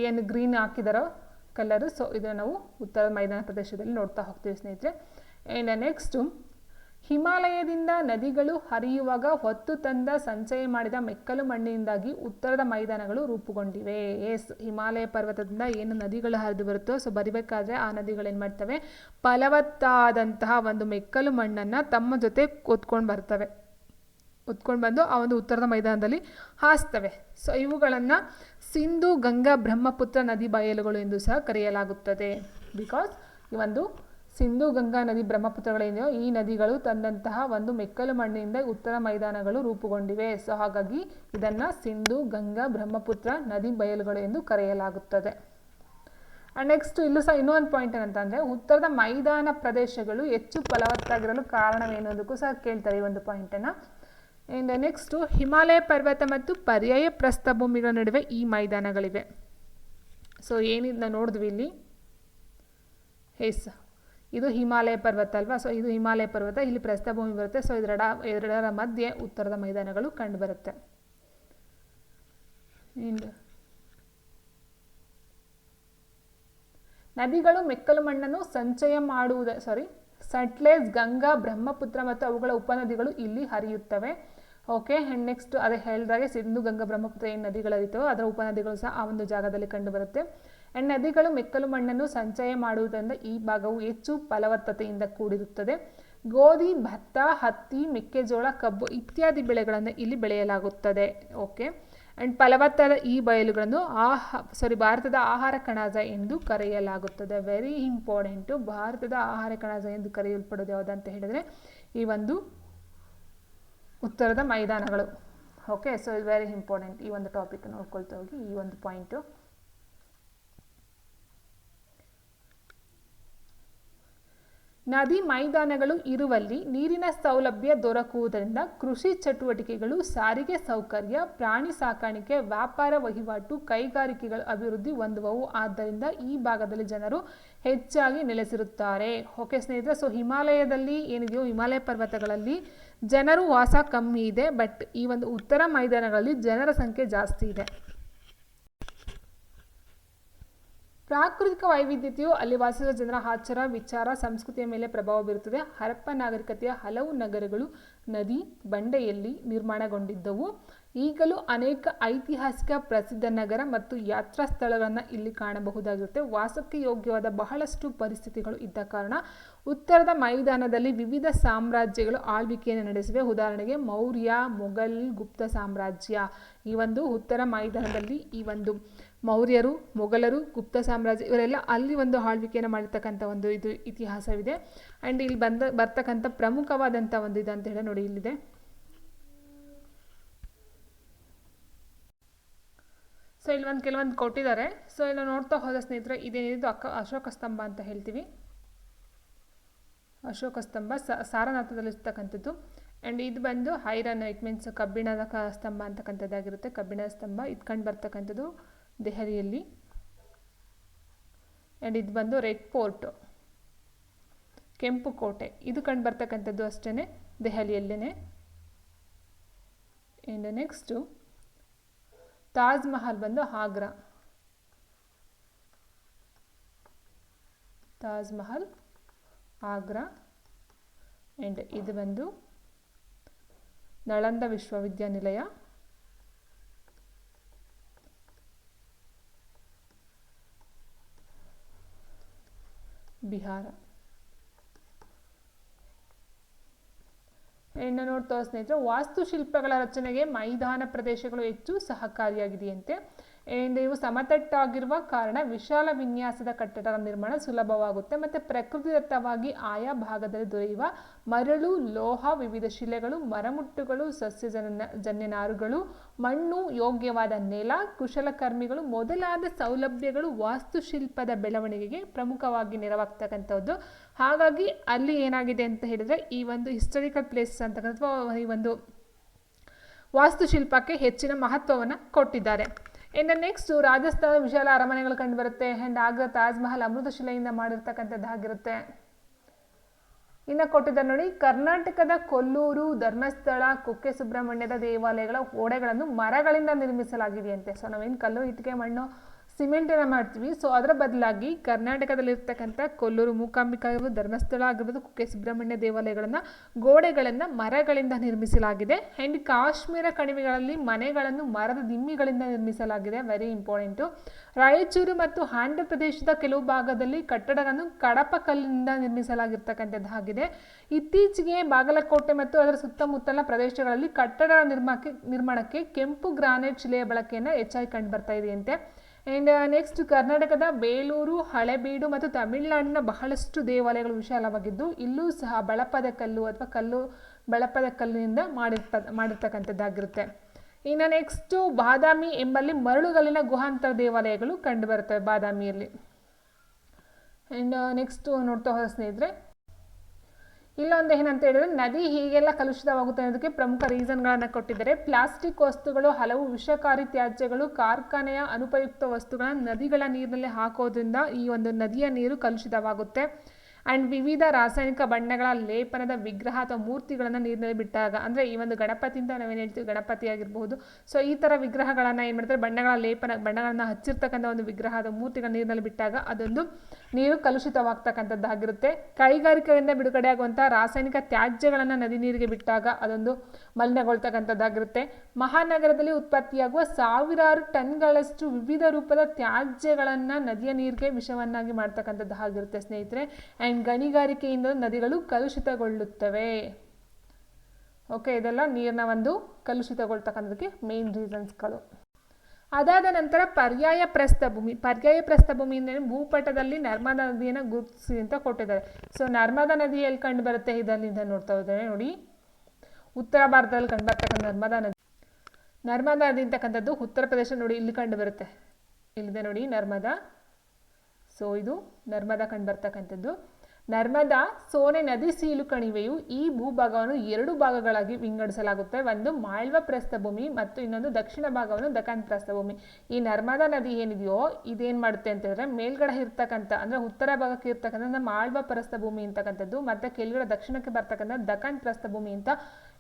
ಏನು ಗ್ರೀನ್ ಹಾಕಿದಾರೋ ಕಲರು, ಸೊ ಇದನ್ನು ನಾವು ಉತ್ತರ ಮೈದಾನ ಪ್ರದೇಶದಲ್ಲಿ ನೋಡ್ತಾ ಹೋಗ್ತೀವಿ ಸ್ನೇಹಿತರೆ. ಆ್ಯಂಡ್ ನೆಕ್ಸ್ಟು ಹಿಮಾಲಯದಿಂದ ನದಿಗಳು ಹರಿಯುವಾಗ ಹೊತ್ತು ತಂದ ಸಂಚಯ ಮಾಡಿದ ಮೆಕ್ಕಲು ಮಣ್ಣಿನಿಂದಾಗಿ ಉತ್ತರದ ಮೈದಾನಗಳು ರೂಪುಗೊಂಡಿವೆ. ಹಿಮಾಲಯ ಪರ್ವತದಿಂದ ಏನು ನದಿಗಳು ಹರಿದು ಬರುತ್ತೋ, ಸೊ ಬರಿಬೇಕಾದ್ರೆ ಆ ನದಿಗಳು ಏನು ಮಾಡ್ತವೆ, ಫಲವತ್ತಾದಂತಹ ಒಂದು ಮೆಕ್ಕಲು ಮಣ್ಣನ್ನು ತಮ್ಮ ಜೊತೆ ಹೊತ್ಕೊಂಡು ಬಂದು ಆ ಒಂದು ಉತ್ತರದ ಮೈದಾನದಲ್ಲಿ ಹಾಸ್ತವೆ. ಸೊ ಇವುಗಳನ್ನು ಸಿಂಧು ಗಂಗಾ ಬ್ರಹ್ಮಪುತ್ರ ನದಿ ಬಯಲುಗಳು ಎಂದು ಸಹ ಕರೆಯಲಾಗುತ್ತದೆ. ಬಿಕಾಸ್ ಈ ಒಂದು ಸಿಂಧು ಗಂಗಾ ನದಿ ಬ್ರಹ್ಮಪುತ್ರಗಳೇನಿದೆಯೋ ಈ ನದಿಗಳು ತಂದಂತಹ ಒಂದು ಮೆಕ್ಕಲು ಮಣ್ಣಿನಿಂದ ಉತ್ತರ ಮೈದಾನಗಳು ರೂಪುಗೊಂಡಿವೆ. ಸೊ ಹಾಗಾಗಿ ಇದನ್ನು ಸಿಂಧು ಗಂಗಾ ಬ್ರಹ್ಮಪುತ್ರ ನದಿ ಬಯಲುಗಳು ಎಂದು ಕರೆಯಲಾಗುತ್ತದೆ. ಆ್ಯಂಡ್ ನೆಕ್ಸ್ಟ್ ಇಲ್ಲೂ ಸಹ ಇನ್ನೊಂದು ಪಾಯಿಂಟ್ ಏನಂತಂದರೆ ಉತ್ತರದ ಮೈದಾನ ಪ್ರದೇಶಗಳು ಹೆಚ್ಚು ಫಲವತ್ತಾಗಿರಲು ಕಾರಣವೇನೋದಕ್ಕೂ ಸಹ ಕೇಳ್ತಾರೆ ಈ ಒಂದು ಪಾಯಿಂಟನ್ನು. ಆ್ಯಂಡ್ ನೆಕ್ಸ್ಟು ಹಿಮಾಲಯ ಪರ್ವತ ಮತ್ತು ಪರ್ಯಾಯ ಪ್ರಸ್ಥಭೂಮಿಗಳ ನಡುವೆ ಈ ಮೈದಾನಗಳಿವೆ. ಸೊ ಏನಿದೆ ನೋಡಿದ್ವಿ ಇಲ್ಲಿ, ಇದು ಹಿಮಾಲಯ ಪರ್ವತ ಅಲ್ವಾ. ಸೊ ಇದು ಹಿಮಾಲಯ ಪರ್ವತ, ಇಲ್ಲಿ ಪ್ರಸ್ಥಭೂಮಿ ಬರುತ್ತೆ. ಸೊ ಎರಡರ ಮಧ್ಯೆ ಉತ್ತರದ ಮೈದಾನಗಳು ಕಂಡುಬರುತ್ತೆ. ನದಿಗಳು ಮೆಕ್ಕಲು ಮಣ್ಣನ್ನು ಸಂಚಯ ಸಟ್ಲೇಜ್, ಗಂಗಾ, ಬ್ರಹ್ಮಪುತ್ರ ಮತ್ತು ಅವುಗಳ ಉಪನದಿಗಳು ಇಲ್ಲಿ ಹರಿಯುತ್ತವೆ. ಓಕೆ. ಆ್ಯಂಡ್ ನೆಕ್ಸ್ಟ್ ಅದೇ ಹೇಳಿದಾಗೆ ಸಿಂಧು ಗಂಗಾ ಬ್ರಹ್ಮಪುತ್ರ ಏನು ನದಿಗಳು ಹರಿಯುತ್ತವೆ ಅದರ ಉಪನದಿಗಳು ಸಹ ಆ ಒಂದು ಜಾಗದಲ್ಲಿ ಕಂಡುಬರುತ್ತೆ. ಆ್ಯಂಡ್ ನದಿಗಳು ಮೆಕ್ಕಲು ಮಣ್ಣನ್ನು ಸಂಚಯ ಮಾಡುವುದರಿಂದ ಈ ಭಾಗವು ಹೆಚ್ಚು ಫಲವತ್ತತೆಯಿಂದ ಕೂಡಿರುತ್ತದೆ. ಗೋಧಿ, ಭತ್ತ, ಹತ್ತಿ, ಮೆಕ್ಕೆಜೋಳ, ಕಬ್ಬು ಇತ್ಯಾದಿ ಬೆಳೆಗಳನ್ನು ಇಲ್ಲಿ ಬೆಳೆಯಲಾಗುತ್ತದೆ. ಓಕೆ. ಆ್ಯಂಡ್ ಫಲವತ್ತಾದ ಈ ಬಯಲುಗಳನ್ನು ಭಾರತದ ಆಹಾರ ಕಣಜ ಎಂದು ಕರೆಯಲಾಗುತ್ತದೆ. Very important. ಭಾರತದ ಆಹಾರ ಕಣಜ ಎಂದು ಕರೆಯಲ್ಪಡೋದು ಯಾವುದಂತ ಹೇಳಿದರೆ ಈ ಒಂದು ಉತ್ತರದ ಮೈದಾನಗಳು. ಓಕೆ. ಸೊ ಇದು ವೆರಿ ಇಂಪಾರ್ಟೆಂಟ್. ಈ ಒಂದು ಟಾಪಿಕ್ ನೋಡ್ಕೊಳ್ತಾ ಹೋಗಿ ಈ ಒಂದು ಪಾಯಿಂಟು. ನದಿ ಮೈದಾನಗಳು ಇರುವಲ್ಲಿ ನೀರಿನ ಸೌಲಭ್ಯ ದೊರಕುವುದರಿಂದ ಕೃಷಿ ಚಟುವಟಿಕೆಗಳು, ಸಾರಿಗೆ ಸೌಕರ್ಯ, ಪ್ರಾಣಿ ಸಾಕಾಣಿಕೆ, ವ್ಯಾಪಾರ ವಹಿವಾಟು, ಕೈಗಾರಿಕೆಗಳ ಅಭಿವೃದ್ಧಿ ಹೊಂದುವವು. ಆದ್ದರಿಂದ ಈ ಭಾಗದಲ್ಲಿ ಜನರು ಹೆಚ್ಚಾಗಿ ನೆಲೆಸಿರುತ್ತಾರೆ. ಓಕೆ ಸ್ನೇಹಿತರೆ. ಸೊ ಹಿಮಾಲಯದಲ್ಲಿ ಏನಿದೆಯೋ ಹಿಮಾಲಯ ಪರ್ವತಗಳಲ್ಲಿ ಜನರು ವಾಸ ಕಮ್ಮಿ ಇದೆ, ಬಟ್ ಈ ಒಂದು ಉತ್ತರ ಮೈದಾನಗಳಲ್ಲಿ ಜನರ ಸಂಖ್ಯೆ ಜಾಸ್ತಿ ಇದೆ. ಪ್ರಾಕೃತಿಕ ವೈವಿಧ್ಯತೆಯು ಅಲ್ಲಿ ವಾಸಿಸುವ ಜನರ ಆಚಾರ, ವಿಚಾರ, ಸಂಸ್ಕೃತಿಯ ಮೇಲೆ ಪ್ರಭಾವ ಬೀರುತ್ತದೆ. ಹರಪ್ಪ ನಾಗರಿಕತೆಯ ಹಲವು ನಗರಗಳು ನದಿ ಬಂಡೆಯಲ್ಲಿ ನಿರ್ಮಾಣಗೊಂಡಿದ್ದವು. ಈಗಲೂ ಅನೇಕ ಐತಿಹಾಸಿಕ ಪ್ರಸಿದ್ಧ ನಗರ ಮತ್ತು ಯಾತ್ರಾ ಸ್ಥಳಗಳನ್ನು ಇಲ್ಲಿ ಕಾಣಬಹುದಾಗಿರುತ್ತೆ. ವಾಸಕ್ಕೆ ಯೋಗ್ಯವಾದ ಬಹಳಷ್ಟು ಪರಿಸ್ಥಿತಿಗಳು ಇದ್ದ ಕಾರಣ ಉತ್ತರದ ಮೈದಾನದಲ್ಲಿ ವಿವಿಧ ಸಾಮ್ರಾಜ್ಯಗಳು ಆಳ್ವಿಕೆಯನ್ನು ನಡೆಸಿವೆ. ಉದಾಹರಣೆಗೆ ಮೌರ್ಯ, ಮೊಘಲ್, ಗುಪ್ತ ಸಾಮ್ರಾಜ್ಯ. ಈ ಒಂದು ಉತ್ತರ ಮೈದಾನದಲ್ಲಿ ಈ ಒಂದು ಮೌರ್ಯರು, ಮೊಘಲರು, ಗುಪ್ತ ಸಾಮ್ರಾಜ್ಯ ಇವರೆಲ್ಲ ಅಲ್ಲಿ ಒಂದು ಆಳ್ವಿಕೆಯನ್ನು ಮಾಡಿರ್ತಕ್ಕಂಥ ಒಂದು ಇದು ಇತಿಹಾಸವಿದೆ. ಆ್ಯಂಡ್ ಇಲ್ಲಿ ಬರ್ತಕ್ಕಂಥ ಪ್ರಮುಖವಾದಂಥ ಒಂದು ಇದು ಅಂತ ಹೇಳಿ ನೋಡಿ ಇಲ್ಲಿದೆ. ಸೊ ಇಲ್ಲಿ ಕೆಲವೊಂದು ಕೊಟ್ಟಿದ್ದಾರೆ. ಸೊ ಇಲ್ಲಿ ನೋಡ್ತಾ ಹೋದ ಸ್ನೇಹಿತರೆ ಇದೇನಿದು ಅಶೋಕ ಸ್ತಂಭ ಅಂತ ಹೇಳ್ತೀವಿ. ಅಶೋಕ ಸ್ತಂಭ ಸಾರನಾಥದಲ್ಲಿರ್ತಕ್ಕಂಥದ್ದು. ಆ್ಯಂಡ್ ಇದು ಬಂದು ಐರನ್, ಇಟ್ ಮೀನ್ಸ್ ಕಬ್ಬಿಣದ ಸ್ತಂಭ ಅಂತಕ್ಕಂಥದ್ದಾಗಿರುತ್ತೆ. ಕಬ್ಬಿಣದ ಸ್ತಂಭ ಇದು ಕಂಡು ಬರ್ತಕ್ಕಂಥದ್ದು ದೆಹಲಿಯಲ್ಲಿ. ಆ್ಯಂಡ್ ಇದು ಬಂದು ರೆಡ್ ಫೋರ್ಟ್, ಕೆಂಪು ಕೋಟೆ, ಇದು ಕಂಡು ಬರ್ತಕ್ಕಂಥದ್ದು ಅಷ್ಟೇ ದೆಹಲಿಯಲ್ಲೇ. ಆ್ಯಂಡ್ ನೆಕ್ಸ್ಟು ತಾಜ್ ಮಹಲ್ ಬಂದು ಆಗ್ರಾ. ತಾಜ್ ಮಹಲ್ ಆಗ್ರಾ. ಆ್ಯಂಡ್ ಇದು ಬಂದು ನಳಂದ ವಿಶ್ವವಿದ್ಯಾನಿಲಯ. ಬಿಹಾರ. ಇನ್ನು ನೋಡ್ತಾ ಸ್ನೇಹಿತರೆ, ವಾಸ್ತುಶಿಲ್ಪಗಳ ರಚನೆಗೆ ಮೈದಾನ ಪ್ರದೇಶಗಳು ಹೆಚ್ಚು ಸಹಕಾರಿಯಾಗಿದೆಯಂತೆ. ಇವು ಸಮತಟ್ಟಾಗಿರುವ ಕಾರಣ ವಿಶಾಲ ವಿನ್ಯಾಸದ ಕಟ್ಟಡಗಳ ನಿರ್ಮಾಣ ಸುಲಭವಾಗುತ್ತೆ. ಮತ್ತು ಪ್ರಕೃತಿದತ್ತವಾಗಿ ಆಯಾ ಭಾಗದಲ್ಲಿ ದೊರೆಯುವ ಮರಳು, ಲೋಹ, ವಿವಿಧ ಶಿಲೆಗಳು, ಮರಮುಟ್ಟುಗಳು, ಜನ್ಯ ನಾರುಗಳು, ಮಣ್ಣು, ಯೋಗ್ಯವಾದ ನೆಲ, ಕುಶಲಕರ್ಮಿಗಳು ಮೊದಲಾದ ಸೌಲಭ್ಯಗಳು ವಾಸ್ತುಶಿಲ್ಪದ ಬೆಳವಣಿಗೆಗೆ ಪ್ರಮುಖವಾಗಿ ನೆರವಾಗ್ತಕ್ಕಂಥದ್ದು. ಹಾಗಾಗಿ ಅಲ್ಲಿ ಏನಾಗಿದೆ ಅಂತ ಹೇಳಿದರೆ, ಈ ಒಂದು ಹಿಸ್ಟಾರಿಕಲ್ ಪ್ಲೇಸಸ್ ಅಂತಕ್ಕಂಥ ಈ ಒಂದು ವಾಸ್ತುಶಿಲ್ಪಕ್ಕೆ ಹೆಚ್ಚಿನ ಮಹತ್ವವನ್ನು ಕೊಟ್ಟಿದ್ದಾರೆ. ಇನ್ನು ನೆಕ್ಸ್ಟ್, ರಾಜಸ್ಥಾನದ ವಿಶಾಲ ಅರಮನೆಗಳು ಕಂಡುಬರುತ್ತೆ. ಆ್ಯಂಡ್ ಆಗ್ರಾ ತಾಜ್ ಮಹಲ್ ಅಮೃತ ಶಿಲೆಯಿಂದ ಮಾಡಿರ್ತಕ್ಕಂಥದ್ದಾಗಿರುತ್ತೆ. ಇನ್ನು ಕೊಟ್ಟಿದ್ದಾರೆ ನೋಡಿ, ಕರ್ನಾಟಕದ ಕೊಲ್ಲೂರು, ಧರ್ಮಸ್ಥಳ, ಕುಕ್ಕೆ ಸುಬ್ರಹ್ಮಣ್ಯದ ದೇವಾಲಯಗಳ ಗೋಡೆಗಳನ್ನು ಮರಗಳಿಂದ ನಿರ್ಮಿಸಲಾಗಿದೆಯಂತೆ. ಸೊ ನಾವೇನು ಕಲ್ಲು, ಇಟ್ಟಿಗೆ, ಮಣ್ಣು, ಸಿಮೆಂಟನ್ನು ಮಾಡ್ತೀವಿ. ಸೊ ಅದರ ಬದಲಾಗಿ ಕರ್ನಾಟಕದಲ್ಲಿರ್ತಕ್ಕಂಥ ಕೊಲ್ಲೂರು ಮೂಕಾಂಬಿಕಾ ಆಗಿರ್ಬೋದು, ಧರ್ಮಸ್ಥಳ ಆಗಿರ್ಬೋದು, ಕುಕ್ಕೆ ಸುಬ್ರಹ್ಮಣ್ಯ ದೇವಾಲಯಗಳನ್ನು ಗೋಡೆಗಳನ್ನು ಮರಗಳಿಂದ ನಿರ್ಮಿಸಲಾಗಿದೆ. ಆ್ಯಂಡ್ ಕಾಶ್ಮೀರ ಕಣಿವೆಗಳಲ್ಲಿ ಮನೆಗಳನ್ನು ಮರದ ದಿಮ್ಮಿಗಳಿಂದ ನಿರ್ಮಿಸಲಾಗಿದೆ. Very important. ರಾಯಚೂರು ಮತ್ತು ಆಂಧ್ರ ಪ್ರದೇಶದ ಕೆಲವು ಭಾಗದಲ್ಲಿ ಕಟ್ಟಡಗಳನ್ನು ಕಡಪ ಕಲ್ಲಿನಿಂದ ನಿರ್ಮಿಸಲಾಗಿರ್ತಕ್ಕಂಥದ್ದಾಗಿದೆ. ಇತ್ತೀಚೆಗೆ ಬಾಗಲಕೋಟೆ ಮತ್ತು ಅದರ ಸುತ್ತಮುತ್ತಲ ಪ್ರದೇಶಗಳಲ್ಲಿ ಕಟ್ಟಡ ನಿರ್ಮಾಣಕ್ಕೆ ಕೆಂಪು ಗ್ರಾನೈಟ್ ಶಿಲೆಯ ಬಳಕೆಯನ್ನು ಹೆಚ್ಚಾಗಿ ಕಂಡುಬರ್ತಾ ಇದೆಯಂತೆ. ಆ್ಯಂಡ್ ನೆಕ್ಸ್ಟ್, ಕರ್ನಾಟಕದ ಬೇಲೂರು, ಹಳೆಬೀಡು ಮತ್ತು ತಮಿಳುನಾಡಿನ ಬಹಳಷ್ಟು ದೇವಾಲಯಗಳು ವಿಶಾಲವಾಗಿದ್ದು ಇಲ್ಲೂ ಸಹ ಬಳಪದ ಕಲ್ಲು ಅಥವಾ ಬಳಪದ ಕಲ್ಲಿನಿಂದ ಮಾಡಿರ್ತಕ್ಕಂಥದ್ದಾಗಿರುತ್ತೆ. ಇನ್ನು ನೆಕ್ಸ್ಟು, ಬಾದಾಮಿ ಎಂಬಲ್ಲಿ ಮರಳುಗಲ್ಲಿನ ಗುಹಾಂತರ ದೇವಾಲಯಗಳು ಕಂಡುಬರುತ್ತವೆ ಬಾದಾಮಿಯಲ್ಲಿ. ಆ್ಯಂಡ್ ನೆಕ್ಸ್ಟ್ ನೋಡ್ತಾ ಹೋದ ಸ್ನೇಹಿತರೆ, ಇಲ್ಲೊಂದು ಏನಂತ ಹೇಳಿದ್ರೆ, ನದಿ ಹೀಗೆಲ್ಲ ಕಲುಷಿತವಾಗುತ್ತೆ ಅನ್ನೋದಕ್ಕೆ ಪ್ರಮುಖ ರೀಸನ್ಗಳನ್ನು ಕೊಟ್ಟಿದ್ದಾರೆ. ಪ್ಲಾಸ್ಟಿಕ್ ವಸ್ತುಗಳು, ಹಲವು ವಿಷಕಾರಿ ತ್ಯಾಜ್ಯಗಳು, ಕಾರ್ಖಾನೆಯ ಅನುಪಯುಕ್ತ ವಸ್ತುಗಳನ್ನು ನದಿಗಳ ನೀರಿನಲ್ಲಿ ಹಾಕೋದ್ರಿಂದ ಈ ಒಂದು ನದಿಯ ನೀರು ಕಲುಷಿತವಾಗುತ್ತೆ. ಆ್ಯಂಡ್ ವಿವಿಧ ರಾಸಾಯನಿಕ ಬಣ್ಣಗಳ ಲೇಪನದ ವಿಗ್ರಹ ಅಥವಾ ಮೂರ್ತಿಗಳನ್ನು ನೀರಿನಲ್ಲಿ ಬಿಟ್ಟಾಗ, ಅಂದರೆ ಈ ಒಂದು ಗಣಪತಿ ಅಂತ ನಾವೇನು ಹೇಳ್ತೀವಿ, ಗಣಪತಿ ಆಗಿರಬಹುದು. ಸೊ ಈ ಥರ ವಿಗ್ರಹಗಳನ್ನು ಏನು ಮಾಡ್ತಾರೆ, ಬಣ್ಣಗಳನ್ನು ಹಚ್ಚಿರ್ತಕ್ಕಂಥ ಒಂದು ವಿಗ್ರಹ ಅಥವಾ ಮೂರ್ತಿಗಳ ನೀರಿನಲ್ಲಿ ಬಿಟ್ಟಾಗ ಅದೊಂದು ನೀರು ಕಲುಷಿತವಾಗ್ತಕ್ಕಂಥದ್ದಾಗಿರುತ್ತೆ. ಕೈಗಾರಿಕೆಗಳಿಂದ ಬಿಡುಗಡೆಯಾಗುವಂಥ ರಾಸಾಯನಿಕ ತ್ಯಾಜ್ಯಗಳನ್ನು ನದಿ ನೀರಿಗೆ ಬಿಟ್ಟಾಗ ಅದೊಂದು ಮಲಿನಗೊಳ್ತಕ್ಕಂಥದ್ದಾಗಿರುತ್ತೆ. ಮಹಾನಗರದಲ್ಲಿ ಉತ್ಪತ್ತಿಯಾಗುವ ಸಾವಿರಾರು ಟನ್ಗಳಷ್ಟು ವಿವಿಧ ರೂಪದ ತ್ಯಾಜ್ಯಗಳನ್ನು ನದಿಯ ನೀರಿಗೆ ವಿಷವನ್ನಾಗಿ ಮಾಡ್ತಕ್ಕಂಥದ್ದಾಗಿರುತ್ತೆ ಸ್ನೇಹಿತರೆ. ಆ್ಯಂಡ್ ಗಣಿಗಾರಿಕೆಯಿಂದ ನದಿಗಳು ಕಲುಷಿತಗೊಳ್ಳುತ್ತವೆ. ಓಕೆ, ಇದೆಲ್ಲ ನೀರಿನ ಒಂದು ಕಲುಷಿತಗೊಳ್ತಕ್ಕಂಥದಕ್ಕೆ ಮೇನ್ ರೀಸನ್ಸ್ಗಳು. ಅದಾದ ನಂತರ ಪರ್ಯಾಯ ಪ್ರಸ್ಥಭೂಮಿ ಅಂದರೆ ಭೂಪಟದಲ್ಲಿ ನರ್ಮದಾ ನದಿಯನ್ನು ಗುರುತಿಸಿ ಅಂತ ಕೊಟ್ಟಿದ್ದಾರೆ. ಸೊ ನರ್ಮದಾ ನದಿ ಎಲ್ಲಿ ಕಂಡು ಬರುತ್ತೆ, ಇದರಿಂದ ನೋಡ್ತಾ ಇದ್ದಾರೆ ನೋಡಿ, ಉತ್ತರ ಭಾರತದಲ್ಲಿ ಕಂಡು ಬರ್ತಕ್ಕಂಥ ನರ್ಮದಾ ನದಿ ಅಂತಕ್ಕಂಥದ್ದು ಉತ್ತರ ಪ್ರದೇಶ ನೋಡಿ ಇಲ್ಲಿ ಕಂಡು ಬರುತ್ತೆ. ಇಲ್ಲಿದೆ ನೋಡಿ ನರ್ಮದಾ. ಸೊ ಇದು ನರ್ಮದಾ ಕಂಡು ಬರ್ತಕ್ಕಂಥದ್ದು. ನರ್ಮದಾ ಸೋನೆ ನದಿ ಸೀಲು ಕಣಿವೆಯು ಈ ಭೂಭಾಗವನ್ನು 2 ಭಾಗಗಳಾಗಿ ವಿಂಗಡಿಸಲಾಗುತ್ತೆ. ಒಂದು ಮಾಳ್ವಾ ಪ್ರಸ್ಥಭೂಮಿ ಮತ್ತು ಇನ್ನೊಂದು ದಕ್ಷಿಣ ಭಾಗವನ್ನು ದಖನ್ ಪ್ರಸ್ಥಭೂಮಿ. ಈ ನರ್ಮದಾ ನದಿ ಏನಿದೆಯೋ ಇದೇನು ಮಾಡುತ್ತೆ ಅಂತ ಹೇಳಿದ್ರೆ, ಮೇಲ್ಗಡೆ ಇರ್ತಕ್ಕಂಥ ಅಂದರೆ ಉತ್ತರ ಭಾಗಕ್ಕೆ ಇರ್ತಕ್ಕಂಥ ಮಾಳ್ವಾ ಪ್ರಸ್ಥಭೂಮಿ ಅಂತಕ್ಕಂಥದ್ದು ಮತ್ತು ಕೆಳಗಡೆ ದಕ್ಷಿಣಕ್ಕೆ ಬರ್ತಕ್ಕಂಥ ದಖನ್ ಪ್ರಸ್ಥಭೂಮಿ ಅಂತ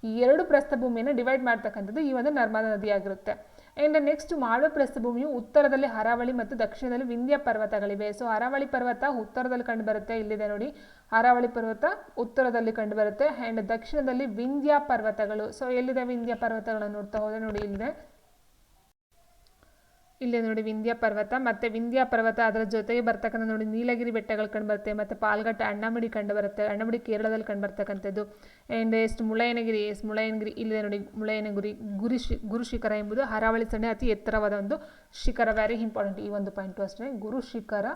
ಈ 2 ಪ್ರಸ್ಥಭೂಮಿಯನ್ನು ಡಿವೈಡ್ ಮಾಡ್ತಕ್ಕಂಥದ್ದು ಈ ಒಂದು ನರ್ಮದಾ ನದಿ ಆಗಿರುತ್ತೆ. ಆ್ಯಂಡ್ ನೆಕ್ಸ್ಟ್, ಮಾಳ್ವಾ ಪ್ರಸ್ಥಭೂಮಿಯು ಉತ್ತರದಲ್ಲಿ ಅರಾವಳಿ ಮತ್ತು ದಕ್ಷಿಣದಲ್ಲಿ ವಿಂಧ್ಯ ಪರ್ವತಗಳಿವೆ. ಸೊ ಅರಾವಳಿ ಪರ್ವತ ಉತ್ತರದಲ್ಲಿ ಕಂಡು ಬರುತ್ತೆ, ಇಲ್ಲಿದೆ ನೋಡಿ, ಅರಾವಳಿ ಪರ್ವತ ಉತ್ತರದಲ್ಲಿ ಕಂಡು ಬರುತ್ತೆ. ಆ್ಯಂಡ್ ದಕ್ಷಿಣದಲ್ಲಿ ವಿಂಧ್ಯ ಪರ್ವತಗಳು. ಸೊ ಎಲ್ಲಿದೆ ವಿಂಧ್ಯ ಪರ್ವತಗಳನ್ನು ನೋಡ್ತಾ ಹೋದರೆ ನೋಡಿ, ಇಲ್ಲೇ ನೋಡಿ ವಿಂಧ್ಯ ಪರ್ವತ. ಮತ್ತು ವಿಂಧ್ಯ ಪರ್ವತ ಅದರ ಜೊತೆಗೆ ಬರ್ತಕ್ಕಂಥ ನೋಡಿ ನೀಲಗಿರಿ ಬೆಟ್ಟಗಳು ಕಂಡು ಬರುತ್ತೆ. ಮತ್ತು ಪಾಲ್ಘಟ್ಟ, ಅಣ್ಣಾಮಡಿ ಕಂಡು ಬರುತ್ತೆ. ಅಣ್ಣಾಮಡಿ ಕೇರಳದಲ್ಲಿ ಕಂಡು ಬರ್ತಕ್ಕಂಥದ್ದು. ಆ್ಯಂಡ್ ಮುಳ್ಳಯ್ಯನಗಿರಿ ಇಲ್ಲಿದೆ ನೋಡಿ, ಮುಳ್ಳಯ್ಯನಗಿರಿ ಗುರು ಶಿಖರ ಎಂಬುದು ಅರಾವಳಿ ಸಣ್ಣ ಅತಿ ಎತ್ತರವಾದ ಒಂದು ಶಿಖರ. ವೆರಿ ಇಂಪಾರ್ಟೆಂಟ್ ಈ ಒಂದು ಪಾಯಿಂಟು ಅಷ್ಟೇ. ಗುರು ಶಿಖರ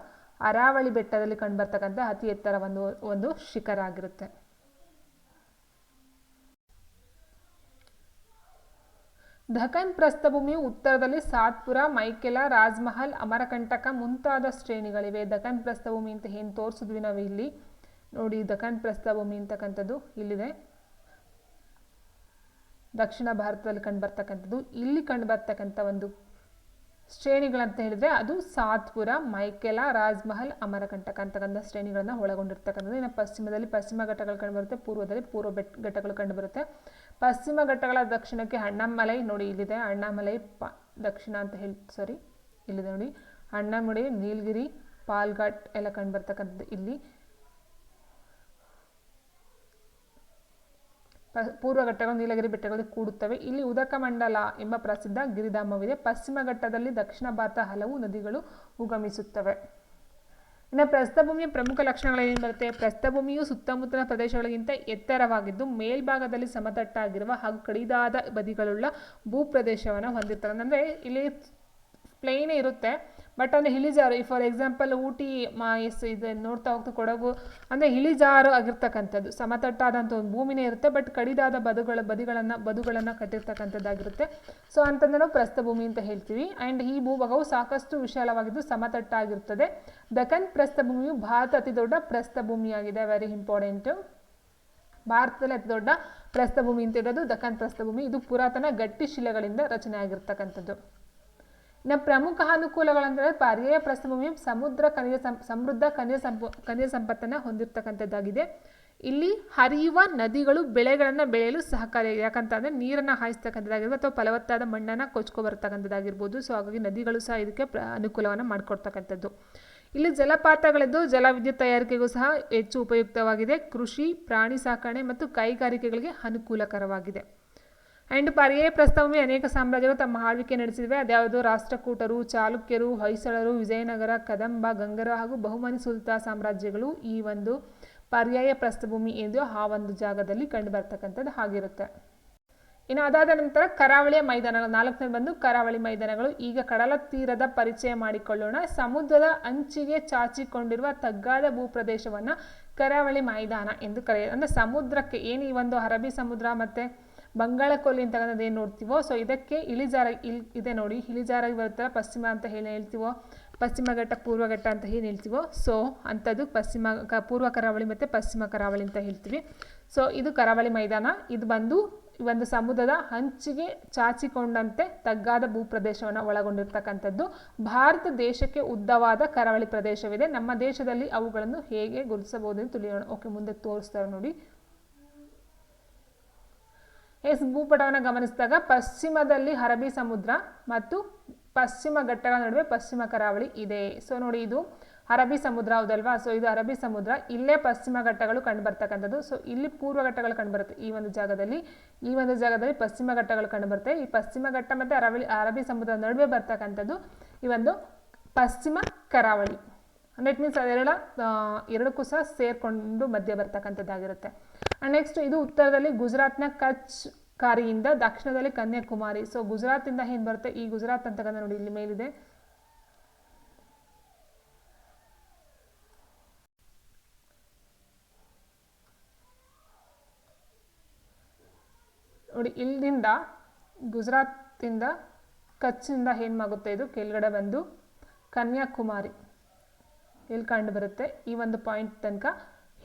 ಅರಾವಳಿ ಬೆಟ್ಟದಲ್ಲಿ ಕಂಡು ಬರ್ತಕ್ಕಂಥ ಅತಿ ಎತ್ತರ ಒಂದು ಶಿಖರ ಆಗಿರುತ್ತೆ. ದಖನ್ ಪ್ರಸ್ಥಭೂಮಿಯು ಉತ್ತರದಲ್ಲಿ ಸಾತ್ಪುರ, ಮೈಕೆಲ, ರಾಜ್ಮಹಲ್, ಅಮರಕಂಟಕ ಮುಂತಾದ ಶ್ರೇಣಿಗಳಿವೆ. ದಖನ್ ಪ್ರಸ್ಥಭೂಮಿ ಅಂತ ಏನು ತೋರಿಸಿದ್ವಿ ನಾವು ಇಲ್ಲಿ ನೋಡಿ, ದಖನ್ ಪ್ರಸ್ಥಭೂಮಿ ಅಂತಕ್ಕಂಥದ್ದು ಇಲ್ಲಿದೆ, ದಕ್ಷಿಣ ಭಾರತದಲ್ಲಿ ಕಂಡು ಬರ್ತಕ್ಕಂಥದ್ದು. ಇಲ್ಲಿ ಕಂಡು ಬರ್ತಕ್ಕಂಥ ಒಂದು ಶ್ರೇಣಿಗಳಂತ ಹೇಳಿದರೆ ಅದು ಸಾತ್ಪುರ, ಮೈಕೆಲ, ರಾಜ್ಮಹಲ್, ಅಮರಕಂಟಕ ಅಂತಕ್ಕಂಥ ಶ್ರೇಣಿಗಳನ್ನು ಒಳಗೊಂಡಿರ್ತಕ್ಕಂಥದ್ದು. ಇನ್ನು ಪಶ್ಚಿಮದಲ್ಲಿ ಪಶ್ಚಿಮ ಘಟ್ಟಗಳು ಕಂಡುಬರುತ್ತೆ, ಪೂರ್ವದಲ್ಲಿ ಪೂರ್ವ ಘಟ್ಟಗಳು ಕಂಡುಬರುತ್ತೆ. ಪಶ್ಚಿಮ ಘಟ್ಟಗಳ ದಕ್ಷಿಣಕ್ಕೆ ಅಣ್ಣಾಮಲೈ ನೋಡಿ, ಇಲ್ಲಿದೆ ಅಣ್ಣಾಮಲೈ ದಕ್ಷಿಣ ಅಂತ ಇಲ್ಲಿದೆ ನೋಡಿ ಅಣ್ಣಾಮಲೈ, ನೀಲಗಿರಿ, ಪಾಲ್ಘಾಟ್ ಎಲ್ಲ ಕಂಡು ಬರ್ತಕ್ಕಂಥದ್ದು. ಇಲ್ಲಿ ಪೂರ್ವ ಘಟ್ಟಗಳು ನೀಲಗಿರಿ ಬೆಟ್ಟಗಳಲ್ಲಿ ಕೂಡುತ್ತವೆ. ಇಲ್ಲಿ ಉದಕಮಂಡಲ ಎಂಬ ಪ್ರಸಿದ್ಧ ಗಿರಿಧಾಮವಿದೆ. ಪಶ್ಚಿಮ ಘಟ್ಟದಲ್ಲಿ ದಕ್ಷಿಣ ಭಾರತ ಹಲವು ನದಿಗಳು ಉಗಮಿಸುತ್ತವೆ. ಇನ್ನು ಪ್ರಸ್ಥಭೂಮಿಯ ಪ್ರಮುಖ ಲಕ್ಷಣಗಳೇನು ಬರುತ್ತೆ? ಪ್ರಸ್ಥಭೂಮಿಯು ಸುತ್ತಮುತ್ತಲ ಪ್ರದೇಶಗಳಿಗಿಂತ ಎತ್ತರವಾಗಿದ್ದು ಮೇಲ್ಭಾಗದಲ್ಲಿ ಸಮತಟ್ಟಾಗಿರುವ ಹಾಗೂ ಕಡಿದಾದ ಬದಿಗಳುಳ್ಳ ಭೂಪ್ರದೇಶವನ್ನು ಹೊಂದಿರ್ತಾರೆ. ಅಂದರೆ ಇಲ್ಲಿ ಪ್ಲೇನೇ ಇರುತ್ತೆ, ಬಟ್ ಅಂದರೆ ಇಳಿಜಾರು. ಫಾರ್ ಎಕ್ಸಾಂಪಲ್ ಊಟಿ ಇದು ನೋಡ್ತಾ ಹೋಗ್ತಾ ಕೊಡಗು ಅಂದರೆ ಇಳಿಜಾರು ಆಗಿರ್ತಕ್ಕಂಥದ್ದು, ಸಮತಟ್ಟಾದಂಥ ಒಂದು ಭೂಮಿನೇ ಇರುತ್ತೆ, ಬಟ್ ಕಡಿದಾದ ಬದುಗಳನ್ನು ಕಟ್ಟಿರ್ತಕ್ಕಂಥದ್ದಾಗಿರುತ್ತೆ. ಸೊ ಅಂತಂದ್ರೆ ನಾವು ಪ್ರಸ್ಥಭೂಮಿ ಅಂತ ಹೇಳ್ತೀವಿ. ಆ್ಯಂಡ್ ಈ ಭೂಭಾಗವು ಸಾಕಷ್ಟು ವಿಶಾಲವಾಗಿದ್ದು ಸಮತಟ್ಟಾಗಿರುತ್ತದೆ. ದಖನ್ ಪ್ರಸ್ಥಭೂಮಿಯು ಭಾರತ ಅತಿ ದೊಡ್ಡ ಪ್ರಸ್ಥಭೂಮಿಯಾಗಿದೆ. Very important. ಭಾರತದಲ್ಲಿ ಅತಿ ದೊಡ್ಡ ಪ್ರಸ್ಥಭೂಮಿ ಅಂತ ಇರೋದು ದಖನ್ ಪ್ರಸ್ಥಭೂಮಿ. ಇದು ಪುರಾತನ ಗಟ್ಟಿ ಶಿಲೆಗಳಿಂದ ರಚನೆ ಆಗಿರ್ತಕ್ಕಂಥದ್ದು. ಇನ್ನು ಪ್ರಮುಖ ಅನುಕೂಲಗಳಂದರೆ ಪರ್ಯಾಯ ಪ್ರಸ್ಥಭೂಮಿಯು ಸಮೃದ್ಧ ಖನಿಜ ಸಂಪತ್ತನ್ನು ಹೊಂದಿರತಕ್ಕಂಥದ್ದಾಗಿದೆ. ಇಲ್ಲಿ ಹರಿಯುವ ನದಿಗಳು ಬೆಳೆಗಳನ್ನು ಬೆಳೆಯಲು ಸಹಕಾರಿಯಾಗಿದೆ. ಯಾಕಂತಂದರೆ ನೀರನ್ನು ಹಾಯಿಸ್ತಕ್ಕಂಥದ್ದಾಗಿರ್ಬೋದು ಅಥವಾ ಫಲವತ್ತಾದ ಮಣ್ಣನ್ನು ಕೊಚ್ಕೊ ಬರ್ತಕ್ಕಂಥದ್ದಾಗಿರ್ಬೋದು. ಸೊ ಹಾಗಾಗಿ ನದಿಗಳು ಸಹ ಇದಕ್ಕೆ ಅನುಕೂಲವನ್ನು ಮಾಡಿಕೊಡ್ತಕ್ಕಂಥದ್ದು. ಇಲ್ಲಿ ಜಲಪಾತಗಳಿದ್ದು ಜಲವಿದ್ಯುತ್ ತಯಾರಿಕೆಗೂ ಸಹ ಹೆಚ್ಚು ಉಪಯುಕ್ತವಾಗಿದೆ. ಕೃಷಿ, ಪ್ರಾಣಿ ಸಾಕಣೆ ಮತ್ತು ಕೈಗಾರಿಕೆಗಳಿಗೆ ಅನುಕೂಲಕರವಾಗಿದೆ. ಆ್ಯಂಡ್ ಪರ್ಯಾಯ ಪ್ರಸ್ಥಭೂಮಿ ಅನೇಕ ಸಾಮ್ರಾಜ್ಯಗಳು ತಮ್ಮ ಆಳ್ವಿಕೆ ನಡೆಸಿವೆ. ಅದ್ಯಾವುದು? ರಾಷ್ಟ್ರಕೂಟರು, ಚಾಲುಕ್ಯರು, ಹೊಯ್ಸಳರು, ವಿಜಯನಗರ, ಕದಂಬ, ಗಂಗರ ಹಾಗೂ ಬಹುಮನಿ ಸುಲ್ತಾ ಸಾಮ್ರಾಜ್ಯಗಳು ಈ ಒಂದು ಪರ್ಯಾಯ ಪ್ರಸ್ಥಭೂಮಿ ಎಂದು ಆ ಒಂದು ಜಾಗದಲ್ಲಿ ಕಂಡು ಬರ್ತಕ್ಕಂಥದ್ದು ಆಗಿರುತ್ತೆ. ಇನ್ನು ಅದಾದ ನಂತರ ಕರಾವಳಿಯ ಮೈದಾನಗಳು. 4ನೇ ಬಂದು ಕರಾವಳಿ ಮೈದಾನಗಳು. ಈಗ ಕಡಲ ತೀರದ ಪರಿಚಯ ಮಾಡಿಕೊಳ್ಳೋಣ. ಸಮುದ್ರದ ಅಂಚಿಗೆ ಚಾಚಿಕೊಂಡಿರುವ ತಗ್ಗಾದ ಭೂಪ್ರದೇಶವನ್ನು ಕರಾವಳಿ ಮೈದಾನ ಎಂದು ಕರೆಯುತ್ತಾರೆ. ಅಂದರೆ ಸಮುದ್ರಕ್ಕೆ ಏನು ಈ ಒಂದು ಅರಬ್ಬಿ ಸಮುದ್ರ ಮತ್ತು ಬಂಗಾಳ ಕೊಲ್ಲಿ ಅಂತಕ್ಕಂಥದ್ದು ಏನು ನೋಡ್ತೀವೋ, ಸೊ ಇದಕ್ಕೆ ಇಳಿಜಾರ ಇದೆ ನೋಡಿ, ಇಳಿಜಾರಾಗಿ ಬರುತ್ತಲ್ಲ, ಪಶ್ಚಿಮ ಅಂತ ಹೇಳಿ ಹೇಳ್ತೀವೋ, ಪಶ್ಚಿಮ ಘಟ್ಟ ಪೂರ್ವ ಘಟ್ಟ ಅಂತ ಏನು ಹೇಳ್ತೀವೋ, ಸೊ ಅಂಥದ್ದು ಪೂರ್ವ ಕರಾವಳಿ ಮತ್ತು ಪಶ್ಚಿಮ ಕರಾವಳಿ ಅಂತ ಹೇಳ್ತೀವಿ. ಸೊ ಇದು ಕರಾವಳಿ ಮೈದಾನ. ಇದು ಬಂದು ಒಂದು ಸಮುದ್ರದ ಅಂಚಿಗೆ ಚಾಚಿಕೊಂಡಂತೆ ತಗ್ಗಾದ ಭೂಪ್ರದೇಶವನ್ನು ಒಳಗೊಂಡಿರ್ತಕ್ಕಂಥದ್ದು. ಭಾರತ ದೇಶಕ್ಕೆ ಉದ್ದವಾದ ಕರಾವಳಿ ಪ್ರದೇಶವಿದೆ. ನಮ್ಮ ದೇಶದಲ್ಲಿ ಅವುಗಳನ್ನು ಹೇಗೆ ಗುರುತಿಸಬಹುದು ಎಂದು ತಿಳಿಯೋಣ. ಓಕೆ, ಮುಂದೆ ತೋರಿಸ್ತಾರೆ ನೋಡಿ. ಭೂಪಟವನ್ನು ಗಮನಿಸಿದಾಗ ಪಶ್ಚಿಮದಲ್ಲಿ ಅರಬ್ಬಿ ಸಮುದ್ರ ಮತ್ತು ಪಶ್ಚಿಮ ಘಟ್ಟಗಳ ನಡುವೆ ಪಶ್ಚಿಮ ಕರಾವಳಿ ಇದೆ. ಸೊ ನೋಡಿ, ಇದು ಅರಬ್ಬಿ ಸಮುದ್ರ ಹೌದಲ್ವಾ? ಸೊ ಇದು ಅರಬ್ಬಿ ಸಮುದ್ರ. ಇಲ್ಲೇ ಪಶ್ಚಿಮ ಘಟ್ಟಗಳು ಕಂಡು ಬರ್ತಕ್ಕಂಥದ್ದು. ಸೊ ಇಲ್ಲಿ ಪೂರ್ವ ಘಟ್ಟಗಳು ಕಂಡು ಬರುತ್ತೆ. ಈ ಒಂದು ಜಾಗದಲ್ಲಿ ಪಶ್ಚಿಮ ಘಟ್ಟಗಳು ಕಂಡು ಬರುತ್ತೆ. ಈ ಪಶ್ಚಿಮ ಘಟ್ಟ ಮತ್ತು ಅರಬ್ಬಿ ಸಮುದ್ರದ ನಡುವೆ ಬರ್ತಕ್ಕಂಥದ್ದು ಈ ಒಂದು ಪಶ್ಚಿಮ ಕರಾವಳಿ. ಇಟ್ ಮೀನ್ಸ್ ಎರಡಕ್ಕೂ ಸಹ ಸೇರ್ಕೊಂಡು ಮಧ್ಯೆ ಬರ್ತಕ್ಕಂಥದ್ದಾಗಿರುತ್ತೆ. ಆ್ಯಂಡ್ ನೆಕ್ಸ್ಟ್ ಇದು ಉತ್ತರದಲ್ಲಿ ಗುಜರಾತ್ನ ಕಚ್ ಕಾರಿಯಿಂದ, ದಕ್ಷಿಣದಲ್ಲಿ ಕನ್ಯಾಕುಮಾರಿ. ಸೊ ಗುಜರಾತಿಂದ ಏನು ಬರುತ್ತೆ? ಈ ಗುಜರಾತ್ ಅಂತಕ್ಕಂಥ ನೋಡಿ ಇಲ್ಲಿ ಮೇಲಿದೆ. ನೋಡಿ, ಇಲ್ಲಿಂದ ಗುಜರಾತಿಂದ ಕಚ್ನಿಂದ ಏನಾಗುತ್ತೆ, ಇದು ಕೆಳಗಡೆ ಬಂದು ಕನ್ಯಾಕುಮಾರಿ ಇಲ್ಲಿ ಕಂಡು ಬರುತ್ತೆ. ಈ ಒಂದು ಪಾಯಿಂಟ್ ತನಕ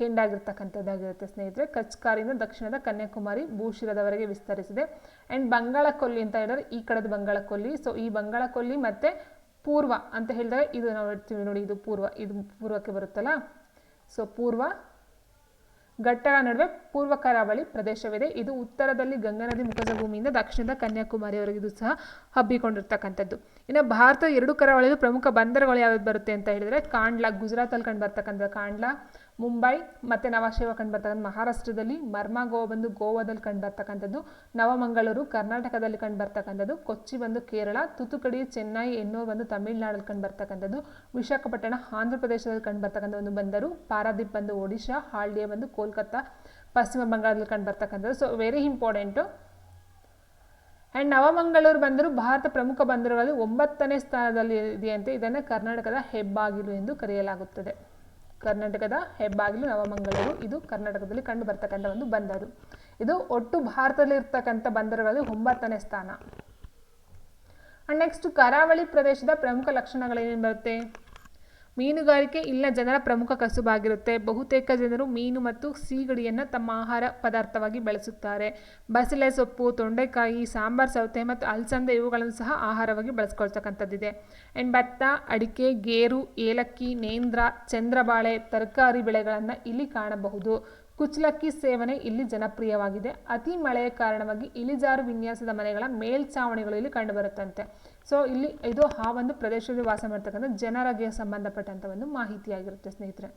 ಹೆಂಡಾಗಿರ್ತಕ್ಕಂಥದ್ದಾಗಿರುತ್ತೆ ಸ್ನೇಹಿತರೆ. ಕಚ್ ಕಾರಿಂದ ದಕ್ಷಿಣದ ಕನ್ಯಾಕುಮಾರಿ ಭೂಶಿರದವರೆಗೆ ವಿಸ್ತರಿಸಿದೆ. ಆ್ಯಂಡ್ ಬಂಗಾಳ ಕೊಲ್ಲಿ ಅಂತ ಹೇಳಿದ್ರೆ ಈ ಕಡೆದು ಬಂಗಾಳ ಕೊಲ್ಲಿ. ಸೊ ಈ ಬಂಗಾಳ ಕೊಲ್ಲಿ ಮತ್ತು ಪೂರ್ವ ಅಂತ ಹೇಳಿದಾಗ ಇದು ನಾವು ಹೇಳ್ತೀವಿ ನೋಡಿ, ಇದು ಪೂರ್ವಕ್ಕೆ ಬರುತ್ತಲ್ಲ. ಸೊ ಪೂರ್ವ ಘಟ್ಟಗಳ ನಡುವೆ ಪೂರ್ವ ಕರಾವಳಿ ಪ್ರದೇಶವಿದೆ. ಇದು ಉತ್ತರದಲ್ಲಿ ಗಂಗಾ ನದಿ ಮುಖಜ ಭೂಮಿಯಿಂದ ದಕ್ಷಿಣದ ಕನ್ಯಾಕುಮಾರಿಯವರೆಗೆ ಇದು ಸಹ ಹಬ್ಬಿಕೊಂಡಿರ್ತಕ್ಕಂಥದ್ದು. ಇನ್ನು ಭಾರತ 2 ಕರಾವಳಿಯಲ್ಲಿ ಪ್ರಮುಖ ಬಂದರುಗಳು ಯಾವ್ದು ಬರುತ್ತೆ ಅಂತ ಹೇಳಿದರೆ ಕಾಂಡ್ಲಾ, ಗುಜರಾತಲ್ಲಿ ಕಂಡು ಬರ್ತಕ್ಕಂಥ ಕಾಂಡ್ಲಾ, ಮುಂಬೈ ಮತ್ತು ನವಾಶೇವ ಕಂಡು ಬರ್ತಕ್ಕಂಥ ಮಹಾರಾಷ್ಟ್ರದಲ್ಲಿ, ಮರ್ಮಾಗೋವಾ ಬಂದು ಗೋವಾದಲ್ಲಿ ಕಂಡು ಬರ್ತಕ್ಕಂಥದ್ದು, ನವಮಂಗಳೂರು ಕರ್ನಾಟಕದಲ್ಲಿ ಕಂಡು ಬರ್ತಕ್ಕಂಥದ್ದು, ಕೊಚ್ಚಿ ಬಂದು ಕೇರಳ, ತುತುಕಡಿ ಚೆನ್ನೈ ಎನ್ನೋ ಬಂದು ತಮಿಳುನಾಡಲ್ಲಿ ಕಂಡು ಬರ್ತಕ್ಕಂಥದ್ದು, ವಿಶಾಖಪಟ್ಟಣ ಆಂಧ್ರ ಪ್ರದೇಶದಲ್ಲಿ ಕಂಡು ಬರ್ತಕ್ಕಂಥ ಒಂದು ಬಂದರು, ಪಾರಾದೀಪ್ ಬಂದು ಒಡಿಶಾ, ಹಾಲ್ಡಿಯಾ ಬಂದು ಕೋಲ್ಕತ್ತಾ ಪಶ್ಚಿಮ ಬಂಗಾಳದಲ್ಲಿ ಕಂಡು ಬರ್ತಕ್ಕಂಥದ್ದು. So very important. And Navamangaluru ಬಂದರು ಭಾರತ ಪ್ರಮುಖ ಬಂದರುಗಳಲ್ಲಿ 9ನೇ ಸ್ಥಾನದಲ್ಲಿ ಇದೆಯಂತೆ. ಇದನ್ನು ಕರ್ನಾಟಕದ ಹೆಬ್ಬಾಗಿಲು ಎಂದು ಕರೆಯಲಾಗುತ್ತದೆ. ಕರ್ನಾಟಕದ ಹೆಬ್ಬಾಗಿಲು ನವಮಂಗಳೂರು. ಇದು ಕರ್ನಾಟಕದಲ್ಲಿ ಕಂಡು ಬರ್ತಕ್ಕಂಥ ಒಂದು ಬಂದರು. ಇದು ಒಟ್ಟು ಭಾರತದಲ್ಲಿ ಇರ್ತಕ್ಕಂಥ ಬಂದರುಗಳಲ್ಲಿ 9ನೇ ಸ್ಥಾನ. ಆ್ಯಂಡ್ ನೆಕ್ಸ್ಟ್ ಕರಾವಳಿ ಪ್ರದೇಶದ ಪ್ರಮುಖ ಲಕ್ಷಣಗಳೇನೇನು ಬರುತ್ತೆ? ಮೀನುಗಾರಿಕೆ ಇಲ್ಲಿನ ಜನರ ಪ್ರಮುಖ ಕಸುಬಾಗಿರುತ್ತೆ. ಬಹುತೇಕ ಜನರು ಮೀನು ಮತ್ತು ಸೀಗಡಿಯನ್ನು ತಮ್ಮ ಆಹಾರ ಪದಾರ್ಥವಾಗಿ ಬಳಸುತ್ತಾರೆ. ಬಸಳೆ ಸೊಪ್ಪು, ತೊಂಡೆಕಾಯಿ, ಸಾಂಬಾರ್ ಸೌತೆ ಮತ್ತು ಅಲಸಂದೆ ಇವುಗಳನ್ನು ಸಹ ಆಹಾರವಾಗಿ ಬಳಸ್ಕೊಳ್ತಕ್ಕಂಥದ್ದಿದೆ. ಆ್ಯಂಡ್ ಭತ್ತ, ಅಡಿಕೆ, ಗೇರು, ಏಲಕ್ಕಿ, ನೇಂದ್ರ, ಚಂದ್ರಬಾಳೆ, ತರಕಾರಿ ಬೆಳೆಗಳನ್ನು ಇಲ್ಲಿ ಕಾಣಬಹುದು. ಕುಚ್ಚಲಕ್ಕಿ ಸೇವನೆ ಇಲ್ಲಿ ಜನಪ್ರಿಯವಾಗಿದೆ. ಅತಿ ಮಳೆಯ ಕಾರಣವಾಗಿ ಇಳಿಜಾರು ವಿನ್ಯಾಸದ ಮನೆಗಳ ಮೇಲ್ಛಾವಣಿಗಳು ಇಲ್ಲಿ ಕಂಡುಬರುತ್ತಂತೆ. ಸೊ ಇಲ್ಲಿ ಇದು ಆ ಒಂದು ಪ್ರದೇಶದಲ್ಲಿ ವಾಸ ಮಾಡ್ತಕ್ಕಂಥ ಜನರಿಗೆ ಸಂಬಂಧಪಟ್ಟಂಥ ಒಂದು ಮಾಹಿತಿಯಾಗಿರುತ್ತೆ ಸ್ನೇಹಿತರೆ.